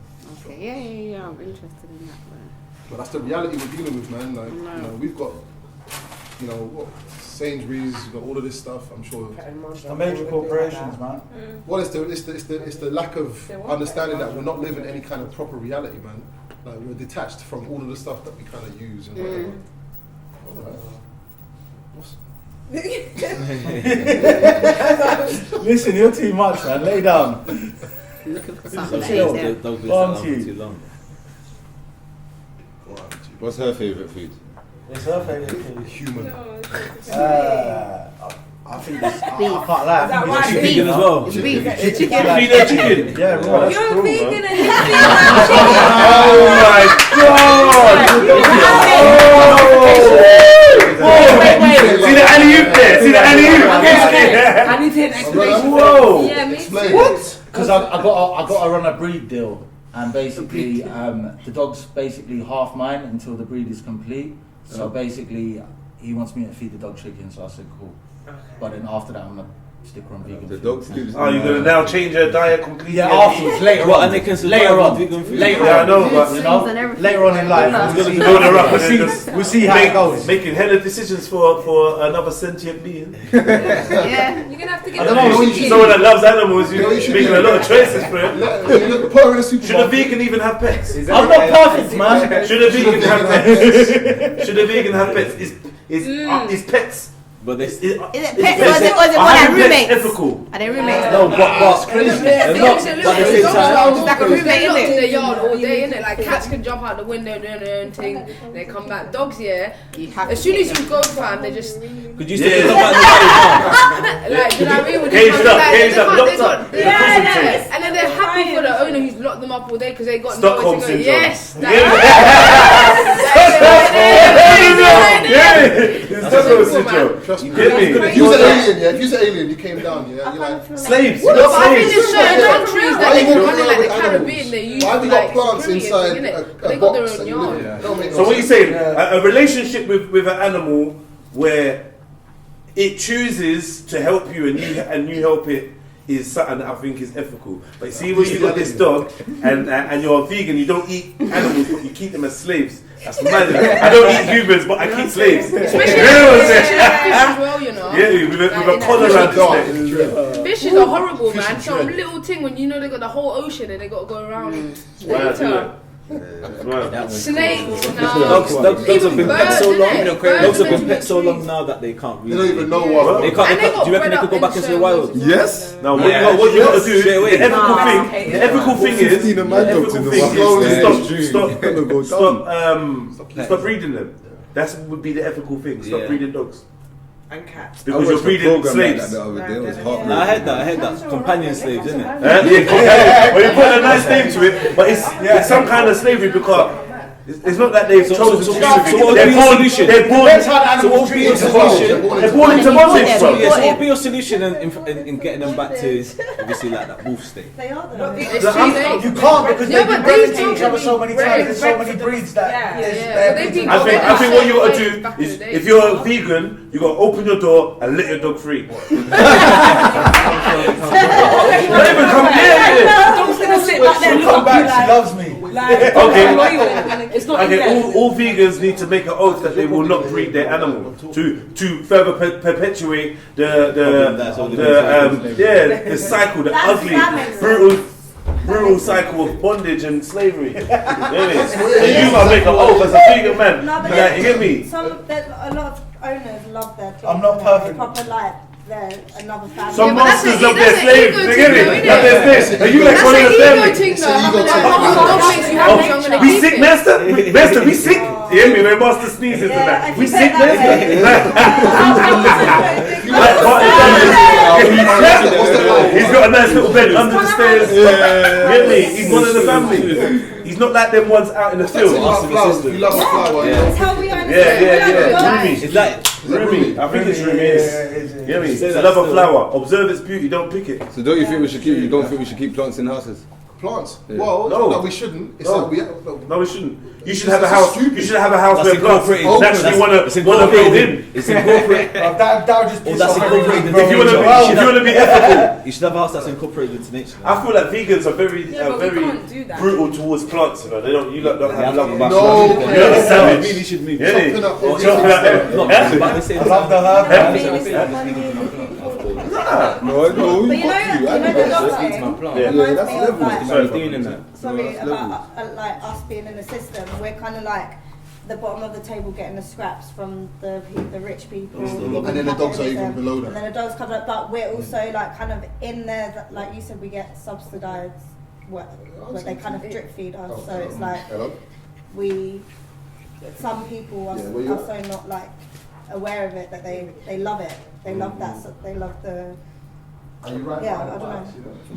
Okay. Yeah. I'm interested in that. But that's the reality we're dealing with, man. Like, you know, we've got, you know, what, Sainsbury's, we've got all of this stuff. I'm sure. The major corporations, man. Well, it's the lack of understanding that we're not living any kind of proper reality, man. Like we're detached from all of the stuff that we kind of use and whatever. Listen, you're too much, man. Lay down. Looking for something. Too long. What's her favourite food? What's her favourite food? Human. I think that's, I can't lie. Is that right? Vegan as well? Chicken. Yeah, right. You're a vegan and he's Oh my God! Wait. See the alley-oop there? See the alley-oop? I need to hear an explanation. Whoa! Yeah, me too. What? Because I got to run a breed deal, and basically the dog's basically half mine until the breed is complete. So basically, he wants me to feed the dog chicken. So I said, cool. But then after that, I'm gonna stick on vegan. The dog still. Oh, you're gonna now change your diet completely? Yeah, afterwards, later on. And they can later on. vegan food. Later Yeah, I on. know, but You know, later on in life, we'll see how it goes. Making hella decisions for another sentient being. Yeah. You're gonna have to I get don't know, you should- Someone that loves animals, you're you should making do a lot of choices for it. Put her in a Should a supermarket. vegan even have pets? I'm not perfect, man. Should a vegan have pets? Should a vegan have pets? Is pets? But they Is it pets or is it one of roommates? Ethical. Are they roommates? No, but crazy. they're not. But at the same time, It's like a roommate, They're isn't locked in it? the yard all day, innit? Like cats can jump out the window doing their own thing, they come back. Dogs, yeah. As soon as you go, fam, they just could you say come back to the like, you know what I mean? When Caged they come, up, like, caged they up, can't- locked they got- up. Yeah. And then they're happy for the owner who's locked them up all day because they got Stockholm nowhere to go. syndrome. Yes. Stockholm syndrome. Trust me. Get me? If you was an alien, yeah. If you was an alien, you came down, yeah. You're like Slaves. No, but I think Slaves. there's certain countries that Why they you can walking run it around like the with animals? Caribbean. They use Why have you like got plants Caribbean, inside innit? a They got their box own that you yard. live in? Don't make no So what are you sense. saying? A relationship with an animal where it chooses to help you and you help it is something that I think is ethical. But see, when you got this dog and you're a vegan, you don't eat animals, but you keep them as slaves. That's mad. I don't eat humans, but I keep slaves. Especially You know what I'm saying? fish as well, you know. Yeah, with a collar around the neck. Fishes are horrible, man. Some little thing when you know they got the whole ocean and they got to go around. Later. Snakes, no. Dogs have been pet so long. innit? Dogs have been pet so long now that they can't really. They don't even know what. They can't. And they got Do you reckon they bred could go up back in into the wild? certain Yes. No, what you got to do, Straight away. the ethical thing is, stop breeding them. That would be the ethical thing. Stop breeding dogs. And cats. Because you're breeding slaves. The other day. It was heartbreaking. No, I heard that. Companion slaves, isn't it? Well, you put a nice name to it, but it's some kind of slavery because it's not that they've chosen to do it. They're born into bondage. So what would be your solution in getting them back to obviously like that wolf state? You can't because they've been bred into each other so many times. There's so many breeds that. I think what you got to do is, if you're a vegan, you got to open your door and let your dog free. Dog's gonna sit back there and look Come at you back, she like, loves me. Like, Okay. loyal. It's not in Okay, there. all vegans need to make an oath that they will not breed their animal to further perpetuate the cycle, the That's ugly, brutal cycle of bondage and slavery. Really? So you gotta make an oath as a vegan man. No, but Like, you get me? A lot of owners love their dogs. I'm not perfect. Proper like they're another family. Some but that's masters a- of their that's an slaves. ego You thing get though, me? innit? Like there's this. Are you like That's one of an the ego family? thing though. ego Having a thing. dog makes you happy, I'm gonna We keep sick, it. master? Master, we sick. You hear me? When master sneezes and that. We sick, master? He's got a nice little bed under the stairs. Get me? He's one of the family. He's not like them ones out in the field. He loves the flower. That's how we understand. Yeah. Rumi. It's like Rumi. I think it's Rumi. You know me? It's love a flower. Observe its beauty, don't pick it. So don't you think we should keep? You don't think we should keep plants in houses? Plants? Yeah. Well, No. no, we shouldn't. It's No. like No, we shouldn't. You should have a house. You should have a house That's where plants incorporated. naturally want It's to build incorporated. in. It's incorporated. That would just Or piss that's off incorporated. everyone. If you want to be ethical, You should have a house that's incorporated into nature. I feel like vegans are very, Yeah, but we can't do that. brutal towards plants. You know, they don't. You lot don't have love about No. plants. You're not a savage. Really should move. Yeah, Chopping up. or chopping up them. But the same I love the herb. No, But you know the dog thing Yeah. reminds that's me of levels. like, Sorry. doing in that. sorry That's about levels. like us being in the system. We're kind of like the bottom of the table getting the scraps from the rich people. And then the dogs are even below that. And then the dogs come up, but we're also like kind of in there. Like you said, we get subsidised. Where they kind of drip feed us. So it's like Hello? some people are, Yeah, where you are so not like aware of it that they love it. They love that. So they love the. Are you right? Yeah, I don't know.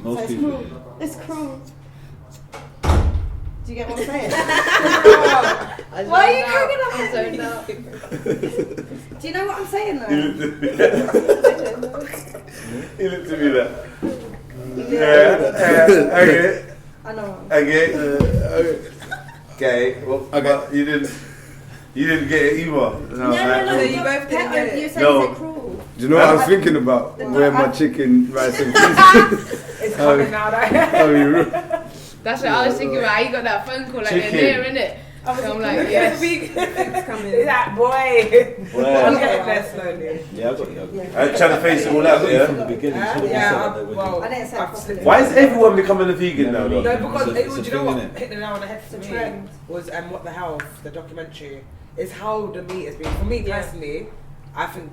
Most So it's people. cruel. It's cruel. Do you get what I'm saying? Why are you cracking up at me? Do you know what I'm saying though? He looked at me like, yeah, okay, I know. okay. Well, but you didn't get it either. No. So you both didn't get it? You said No. it's cruel. Do you know what I was thinking about? Where my chicken rice and peas. It's coming now. That. That's what I was thinking about. You got that phone call like Chicken. they're there, innit? So I'm like, yes. It's coming. That boy. Well, I'm getting there slowly. Yeah, I got you. I'm trying to face it all out, From yeah. the beginning. Yeah, Should have yeah, said that when well, I didn't say it properly. Why is everyone becoming a vegan now, No, though? because It's a do you know thing, what innit? hit the nail on the head for It's a me trend. was What the Health, the documentary, is how the meat has been. For me personally, I think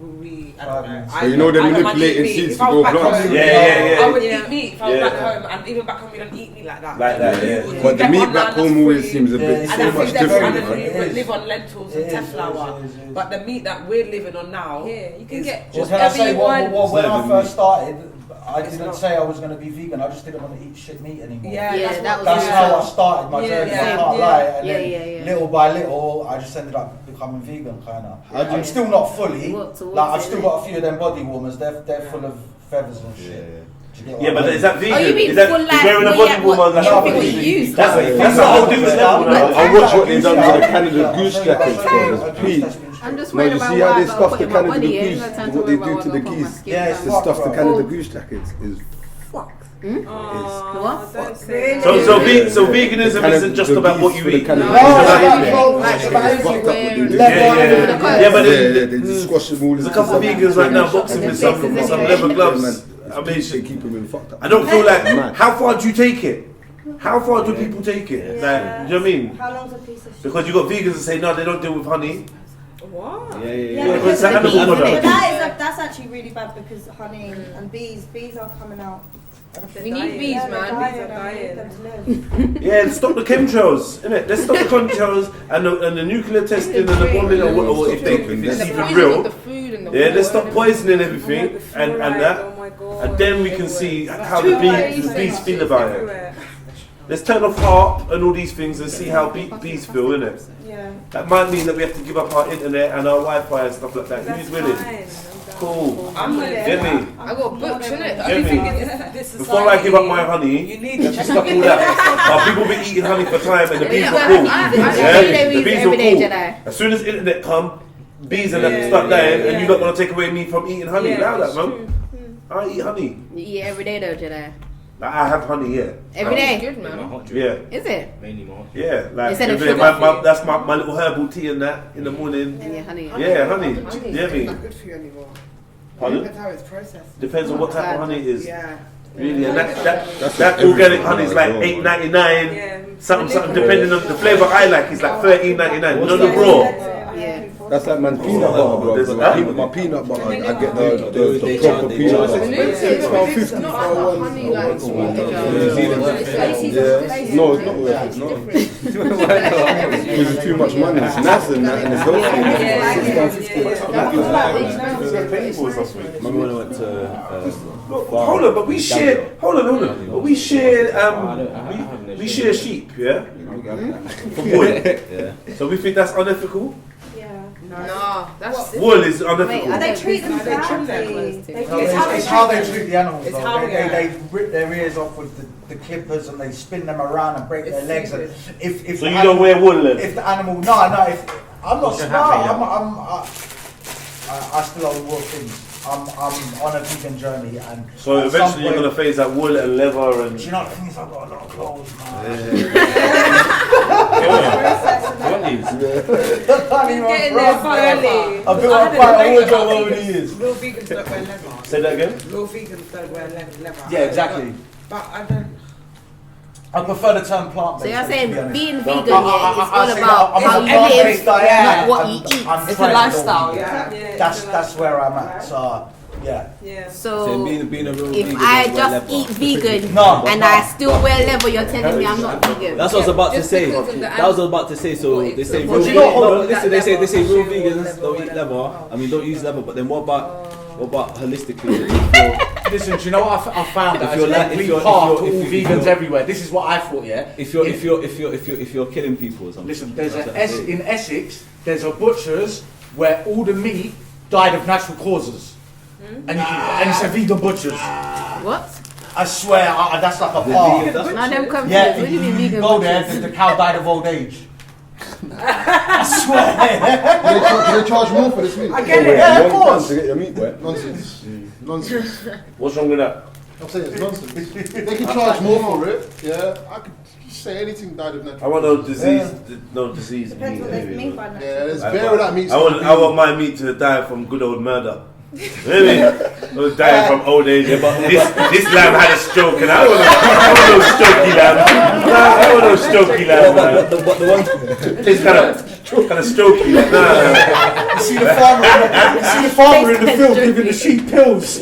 I don't know. So you know they're I don't manipulating mind eat meat. seeds If to I was grow back plants? home, Yeah. I would Yeah. eat meat if I was Yeah. back home, and even back home we don't eat meat like that. Like that, yeah. But the Get meat one back line home that's always free. seems a bit Yeah, And so I much think they're different. trying Man. to live on lentils and tef flour. But the meat that we're living on now, Yeah, you can is get Well, just can I say whatever you want. when I Serving first meat. started, I It's didn't not- say I was going to be vegan. I just didn't want to eat shit meat anymore. Yeah, Yeah, that was That's how I started my Yeah, journey. yeah, I can't yeah. lie. And Yeah, then yeah, yeah. little by little, I just ended up becoming vegan, kind of. I'm still not fully. Towards Like I've it, still innit? got a few of them body warmers. They're full of feathers and shit. Do you get what Yeah, I but mean? is that vegan? Oh, you mean is that for like wearing a what- body warmer? what- Like yeah, that? what you use? That's a whole different level now. I watched what they done to the Canada goose jackets, bro. It's peak. I'm just No, worried you about see how what they I'm stuff the putting my Canada body in. goose, No time what worry they do about to what the I put on my geese. skin, Yeah, fam. The stuff the Bro. Canada goose jackets is What? Don't say So veganism isn't just about what you eat. No, it's about everywhere. Yeah, but they just squash them all. there's a couple of vegans right now boxing with some leather gloves. I mean, They keep them in fucked up. I don't feel like. Man. How far do you take it? How far do people take it? Like, do you know what I mean? How long's a piece of shit? Because you got vegans that say no, they don't deal with honey. What? Yeah, because it's an animal but product. that's actually really bad because honey and bees are coming out. We need bees, Yeah, they're man. dying, Bees are and we need dying. them to live. Yeah, stop the chemtrails, innit? Let's stop the chemtrails and the nuclear testing and the bombing or if it's And the even poison real. of the food and the Yeah, let's water stop poisoning everything and that. Oh my God. And then we can see how the bees feel about it. Everywhere. Let's turn off HARP and all these things and see how bees feel, innit? Yeah. That might mean that we have to give up our internet and our Wi-Fi and stuff like that. Who's willing? Cool. I'm with Get me? I got books, innit? Get me? Before I give up my honey, You need to stop all that. People been eating honey for time and the bees are cool. Yeah? The bees are cool. As soon as internet come, bees are gonna start dying and you're not gonna take away me from eating honey. Now that, man. I eat honey. You eat every day though, Jedi. Like I have honey, yeah. Every day? Good, man. Yeah. Is it? Mainly more. Yeah, like Instead of every day, sugar? that's my little herbal tea and that in the morning. Yeah, honey. Yeah, honey. Honey Yeah, is me. not good for you anymore. Pardon? Depends how it's processed. Depends on what type of honey it is. Yeah. Really, and That's that organic honey is like $8.99. Something depending on the flavour I like is like $13.99. You know the raw. Yeah. That's like man's peanut butter, bro. My peanut butter, I get the proper peanut butter. It's not like honey, like sweet. Yeah. No, it's not worth it. No. Because it's too much money. It's nice and that, and it's healthy. Remember when I went to Hold on, but we share. Hold on. But we share. We share sheep, yeah. For wool. Yeah. So we think that's unethical. No, that's Wool is unethical. Wait, are they treating them It's how they treat the animals. It's though. how, They rip their ears off with the clippers and they spin them around and break their legs. And if So the you don't wear wool then? If the animal, no. If I'm not smart, I still own wool things. I'm on a vegan journey, and So eventually you're gonna phase out wool and leather and. Do you know the thing is, I've got a lot of clothes, man. Getting there slowly. I've built up quite a wardrobe over the years. Real vegans don't wear leather. Say that again. Real vegans don't wear leather. Yeah, exactly. But I don't. I prefer the term plant-based. So you're saying being vegan, No, yeah, it's all about I'm how on a you plant-based live, diet, not what you eat. It's a lifestyle. Yeah. That's where I'm at. So yeah. So being a real if vegan, I don't wear just leather. eat vegan No. and I still wear leather, you're telling me I'm not vegan. That's what I was about to Just say. because of the That was what I was about to say. So they say real you know what? vegans. Listen, they say real That vegans leather, don't eat leather. I mean, don't use leather. But then what about holistically? Listen, do you know what I found? That If you're as a like- complete if you're- path if to you're- all if vegans you're- everywhere. This is what I thought. Yeah. If you're killing people or something. Listen, there's that's an what I'm saying. in Essex. There's a butcher's where all the meat died of natural causes, and it's a vegan butcher's. What? I swear, that's like a The bar. vegan- that's Man, I'm confused. Yeah, What do you mean you vegan go there, butchers? the cow died of old age. I swear. Do they charge more for this meat? I get it, yeah, of course. To get your meat wet. Nonsense. Nonsense. What's wrong with that? I'm saying it's nonsense. They can charge more for it. Yeah, I could say anything died of natural. I want no disease Depends meat. what they mean by that. Yeah, there's bare of that meat. I want my meat to die from good old murder. Really? Not dying from old age. But this lamb had a stroke, and I don't want no strokey lamb. I want no strokey lamb. But the one. It's kind of strokey. Nah. You see the farmer in the field giving the sheep pills,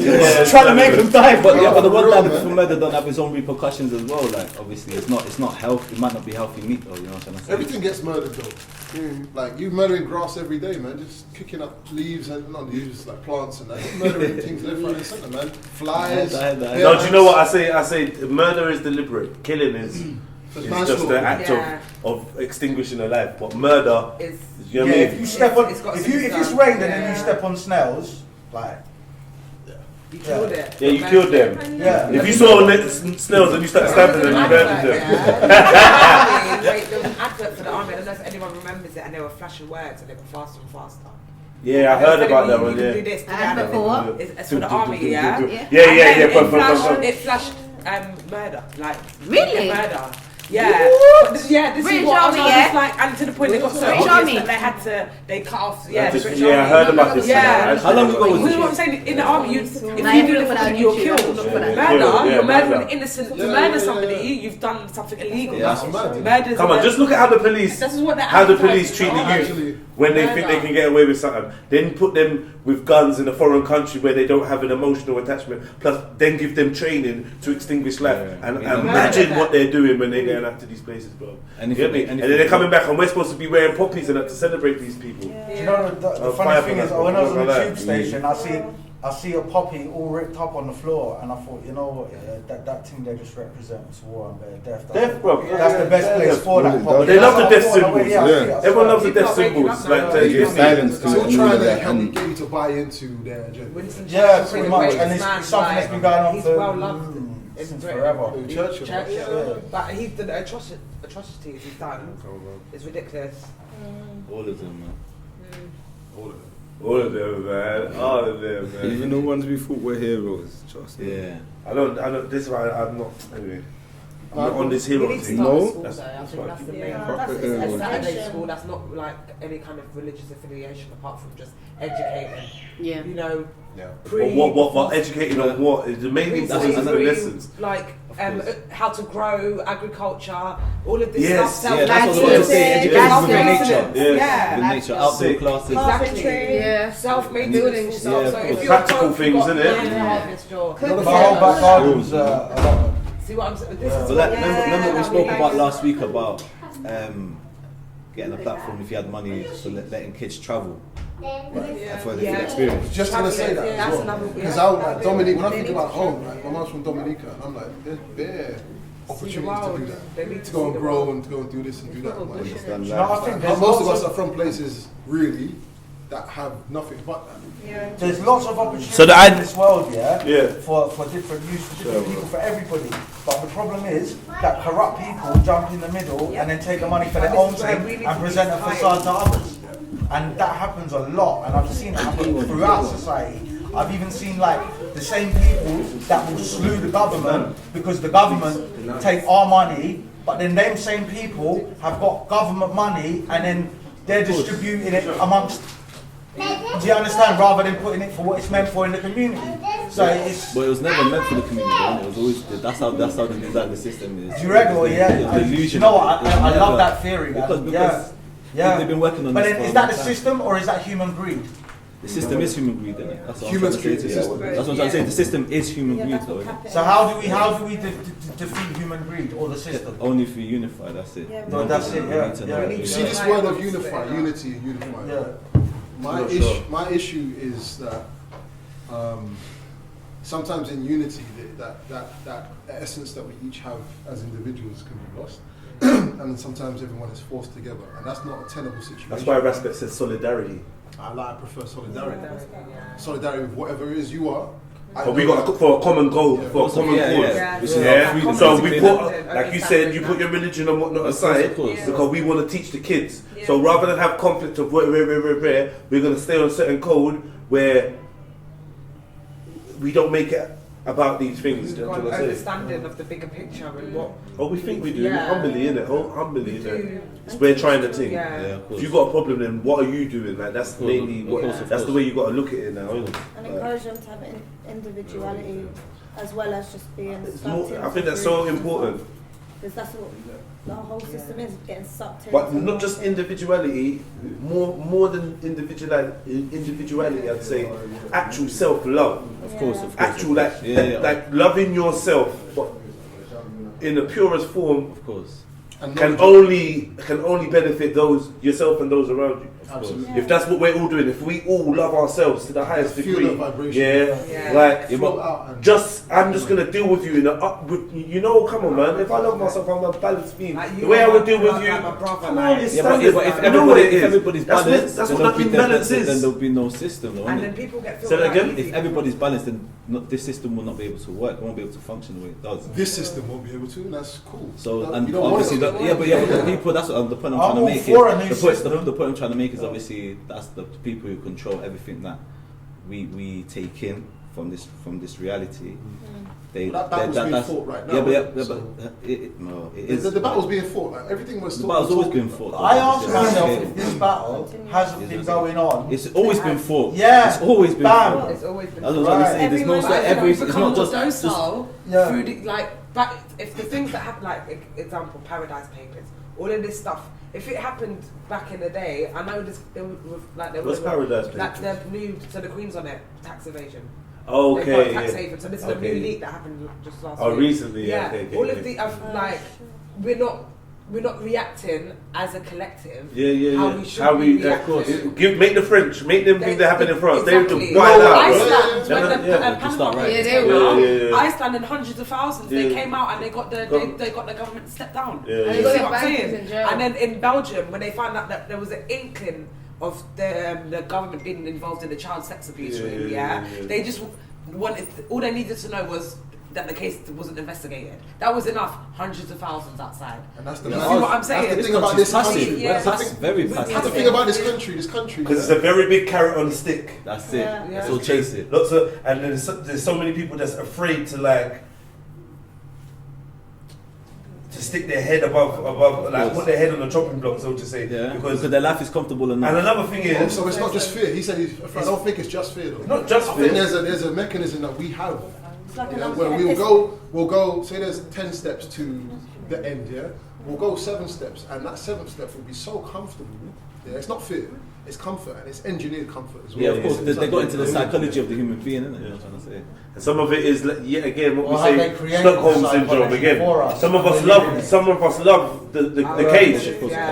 trying to make them die. But the one lamb for murder don't have his own repercussions as well. Like obviously, it's not healthy. It might not be healthy meat though. You know what I'm saying? Everything gets murdered though. Like you murdering grass every day, man. Just kicking up leaves and not leaves, like plants and that. You're murdering things left, right, and centre, man. Flies. No, do you know what I say? I say murder is deliberate. Killing is just the act of extinguishing a life. But murder is, you know what I mean? If you step on, if it's rained and then you step on snails, like. You killed it. Yeah, you killed them. Yeah. If you saw snails and you started stabbing them, you murdered them. Wait, there was an advert for the army. I don't know if anyone remembers it, and they were flashing words and they got faster and faster. Yeah, I heard about that one. You Yeah. can do this. Advert for what? It's for the army, yeah. Yeah. It flashed murder, like Really? murder. Yeah, but this is British what Army, I was like, and to the point they got so British obvious Army. that they cut off. I British I heard about this. Yeah. How long ago was What this? I'm saying, in the army, if you Nah, do look for that it, on you're YouTube, killed. look for that. Murder, you're murdering murder. an innocent. To murder somebody, you've done something illegal. Yeah. Murder's Come on, just look at how the police This is what they're how the advertising police treat for. the youth when they think they can get away with something. Then put them with guns in a foreign country where they don't have an emotional attachment. Plus, then give them training to extinguish life. And imagine what they're doing when they're going after these places, bro. And You get me? And then they're coming back, and we're supposed to be wearing poppies and that to celebrate these people. Do you know the funny thing is, when I was on the tube station, I see a poppy all ripped up on the floor, and I thought, you know what, that thing there just represents war and death. Death, bro. That's the best place for that poppy. They love the death symbols. Yeah. Everyone loves the death symbols. Like, They give silence to Still it. trying to help get you to buy into their agenda. Yeah, pretty much. And it's something that's been going on He's for well loved since forever. Churchill. Yeah. But he's the atrocities he's done is ridiculous. All of them, man. All of them. All of them, man. All of them, man. Even the ones we thought were heroes, trust me. Yeah. I don't. This is why I'm not. Anyway, I'm not on this hero We need to thing. start No. school, though. I think that's the main. Proper That's heroes. a Saturday school. That's not like any kind of religious affiliation apart from just educating. Yeah. You know. Yeah. What educating on what? The main thing is the lessons. Like how to grow, agriculture, all of this Yes. stuff. Yeah, that's what I was going to say. Education with nature. Yeah. With nature, outdoor classes. Exactly. Yeah. Self-made Building stuff. stuff. So Yeah, if you're practical broke, things, you've got innit? to harvest your. The whole back gardens. See what I'm saying? This is But remember what we spoke about last week about getting a platform if you had money for letting kids travel. For the experience. Just gonna say that Yeah, as well. Because like Dominique, when I think about home, like my mom's from Dominica, and I'm like, there's bare opportunities to do that. To go and grow and to go and do this and do that. Like, I think but most of us are from places really that have nothing but that. There's lots of opportunities So the in this world, Yeah. for different use, for different people, for everybody. But the problem is that corrupt people jump in the middle and then take the money for their own thing and present a facade to others. And that happens a lot, and I've seen it happen throughout society. I've even seen like the same people that will slew the government because the government take our money, but then them same people have got government money and then they're distributing it amongst. Do you understand? Rather than putting it for what it's meant for in the community. So it's. But it was never meant for the community. It was always that's how they design the system is. Do you reckon? Yeah. You know what? I love that theory. Because they've been working on but this. But for is a that long the time. system or is that human greed? The system is human greed, isn't it? That's what Humans I'm trying to say create to the you. system. That's what I'm trying to say. The system is human greed, though. Isn't it? So how do we defeat human greed or the system? Only if we unify. That's it. Yeah, no, that's it. Yeah. You see this word of unify, unity and unify. Yeah. My issue is that sometimes in unity, that essence that we each have as individuals can be lost, and then sometimes everyone is forced together, and that's not a tenable situation. That's why Raspet says solidarity. I prefer solidarity. Solidarity with whatever it is you are. But we got to cook for a common goal, for a common cause. Yeah. So we put, like you said, you put your religion and whatnot aside because we want to teach the kids. So rather than have conflict of where, we're going to stay on a certain code where we don't make it about these things. We've got an understanding of the bigger picture and what. Oh, we think we do. Yeah. Humbly, innit? Oh, humbly, innit? We're trying to think. Yeah. If you got a problem, then what are you doing? Like that's mainly that's the way you got to look at it now. And encourage them to have individuality as well as just being. I think that's so important. Because that's what the whole system is, getting sucked in. But not just individuality, more than individuality, I'd say actual self-love. Of course. Actual like loving yourself, but in the purest form. Of course. Can only benefit those yourself and those around you. Absolutely. If that's what we're all doing, if we all love ourselves to the highest degree, I'm just gonna deal with you in a come on, man. If I love myself, I'm a balanced being. The way I would deal with you, come on, it's standard. But if everybody's balanced, that's then what that imbalance is. Then there'll be no system, though, And won't then it? people get Say that again? If everybody's balanced, then this system will not be able to work. It won't be able to function the way it does. This system won't be able to, and that's cool. So You and don't want obviously, it. but the people. That's what the point I'm trying to all make. for a new The system. point I'm trying to make is obviously that's the people who control everything that we take in from this reality. That battle's being fought right now. The battle's being fought. Like, everything was. The battle's always been fought. I ask myself if this battle hasn't been going on. It's always been fought. Yeah. It's always been fought. It's always been. That's what I'm saying. There's no it's not just docile through the, like back. If the things that happen, like example, Paradise Papers, all of this stuff. If it happened back in the day, I know this. What's Paradise Papers? Like the new, so the Queen's on it, tax evasion. Okay. Tax haven. So this is a new leak that happened just last week. Oh, recently. Yeah. Okay, all of the like, we're not reacting as a collective. Yeah. How we should be of course. reacting. Make the French, make them think they're happening in France. Exactly. They have to wild out. Iceland, when the Panama Papers came out, Iceland and hundreds of thousands, they came out and they got the government to step down. And You they see got what I'm bankers saying? in jail. And then in Belgium, when they found out that there was an inkling of the government being involved in the child sex abuse ring, they just wanted, all they needed to know was that the case wasn't investigated. That was enough. Hundreds of thousands outside. And that's the you see what I'm saying? That's the thing about this country. Yeah. That's very passive. That's the thing about this country. Because it's a very big carrot on the stick. That's it. Yeah. So chase it. Lots of, and then there's so many people that's afraid to like to stick their head above, like put their head on the chopping block, so to say. Yeah. Because their life is comfortable enough. And another thing is, so it's not just fear. He said he's afraid. I don't think it's just fear though. Not just I fear. think there's a mechanism that we have. like Yeah, where we'll go, say there's 10 steps to the end, yeah? We'll go 7 steps, and that 7th step will be so comfortable. Yeah, it's not fear, it's comfort, and it's engineered comfort as well. Yeah, of course, they got into the psychology of the human being, isn't it? You know what I'm trying to say. And some of it is, yet again, what Or we have say, they created Stockholm the syndrome psychology again. for us? Some of us love the cage.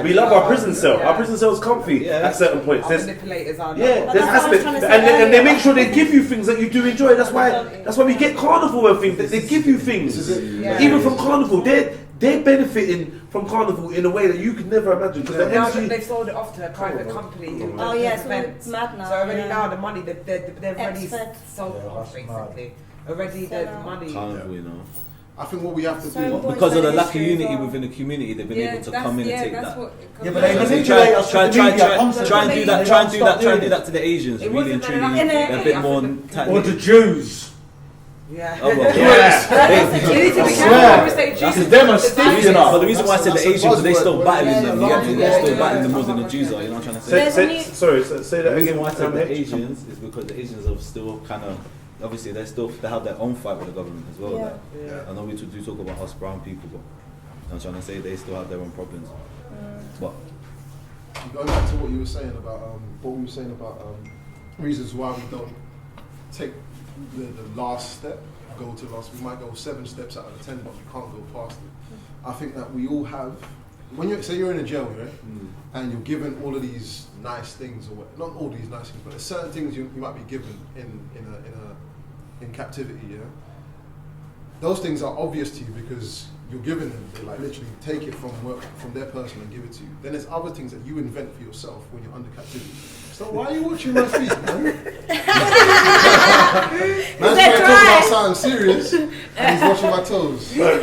We love our prison cell. Our prison cell is comfy at certain points. Our manipulators are. Yeah, there's aspects, and they make sure they give you things that you do enjoy. That's why we get carnival and things. They give you things, even from carnival. They're benefiting from carnival in a way that you could never imagine. Because now they've sold it off to a private company. Oh yeah, it's events. mad now. So already yeah. now the money they've already Ex-fed. sold it off basically. Already the money. Carnival, you know. I think what we have to So do because of the lack of unity within the community, they've been able to come in and take that. Yeah, but they manipulate us with the media constantly. Try and do that. They Try don't and do stop that. Try and doing do it. that to the Asians. It Really and wasn't truly, enough. they're a bit more. Or the Jews. Yeah. Oh well. You need to be careful when we say Jews. Because them are stiff, you know. But the reason why I said the Asians, they still battling them. They're still battling them more than the Jews are. You know what I'm trying to say? Say that The reason again. why I said the Asians is because the Asians are still kind of, obviously they have their own fight with the government as well. Like, I know we do talk about us brown people, but I'm trying to say they still have their own problems. But going back to what you were saying about reasons why we don't take the last step, go to the last. We might go 7 steps out of the 10, but we can't go past it. I think that we all have. When you're in a jail, right, and you're given all of these nice things, or what, not all these nice things, but there's certain things you might be given in captivity. Yeah, those things are obvious to you because you're given them. They like literally take it from their person and give it to you. Then there's other things that you invent for yourself when you're under captivity. So why are you watching my feet, man? Man's trying to talk about something serious, and he's watching my toes. You're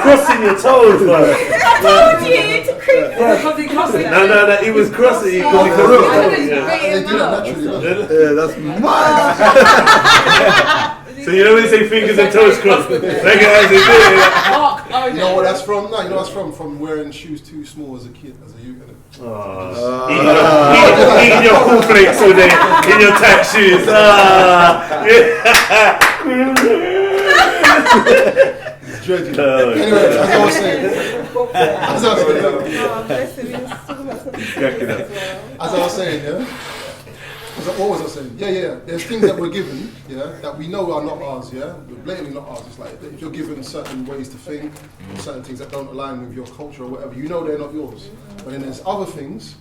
crossing your toes, man. I told you to creep. No, he was crossing. He crossed the roof. Yeah, that's mad. So you know when they say fingers and toes crossed? Look at it. You know what that's from? No, you know what that's from wearing shoes too small as a kid, as a youth. Eating your cornflakes all day in your tight shoes. Anyway, as I was saying, yeah. What was I saying? Yeah. There's things that we're given, yeah, that we know are not ours, yeah. We're blatantly not ours. It's like if you're given certain ways to think, or certain things that don't align with your culture or whatever, you know they're not yours. But then there's other things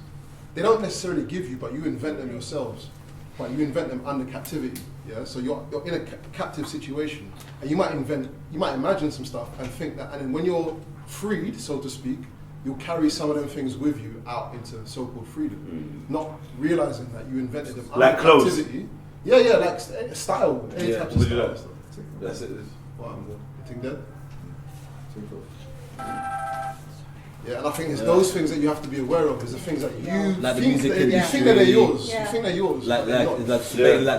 they don't necessarily give you, but you invent them yourselves. But you invent them under captivity, yeah. So you're in a captive situation, and you might imagine some stuff and think that, and then when you're freed, so to speak, you'll carry some of them things with you out into so-called freedom, not realizing that you invented them like under clothes. captivity. Yeah, like style, any type of Would you style. like? That's it. What, you think dead? Yeah, and I think it's those things that you have to be aware of. Is the things that you like the think music that, industry, you think that they're yours. You think they're yours. Like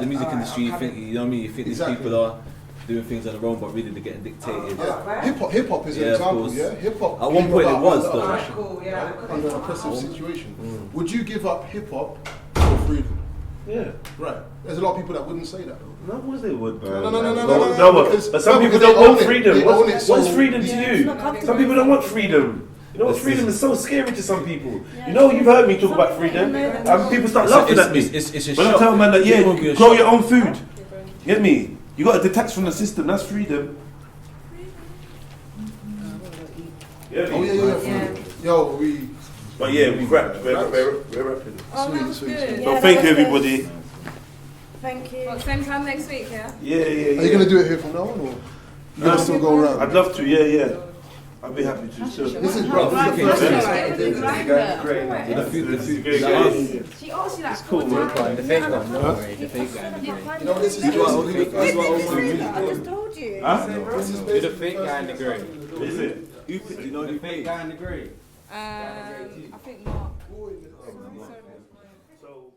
the music industry. You think, you know what I mean? You think these people are doing things on their own, but really they're getting dictated. Hip hop is an example. Yeah, hip hop. At one point it was though. Under an oppressive situation. Would you give up hip hop for freedom? Yeah. Right. There's a lot of people that wouldn't say that. No, of course they would. No. But some people don't want freedom. What's freedom to you? Some people don't want freedom. You know what? Freedom is so scary to some people. You know, you've heard me talk about freedom, and people start laughing at me. When I tell man that, grow your own food. Get me? You got to detach from the system. That's freedom. Yeah. Yo, we. But yeah, we wrapped. We're wrapping. Sweet. So thank you, everybody. Thank you. Well, same time next week, yeah? Yeah. Are you gonna do it here from now on, or you gonna still go around? I'd love to. Yeah. I'd be happy to. So, Listen, bro, Right, this is the first right, thing. right. The food. She asked you that. It's cool, man. The fake one, no worry. The fake guy in the grey. You know, this is This is what I just told you. huh? You're the fake guy in the grey. Is it? You know the fake guy in the grey? I think Mark. So.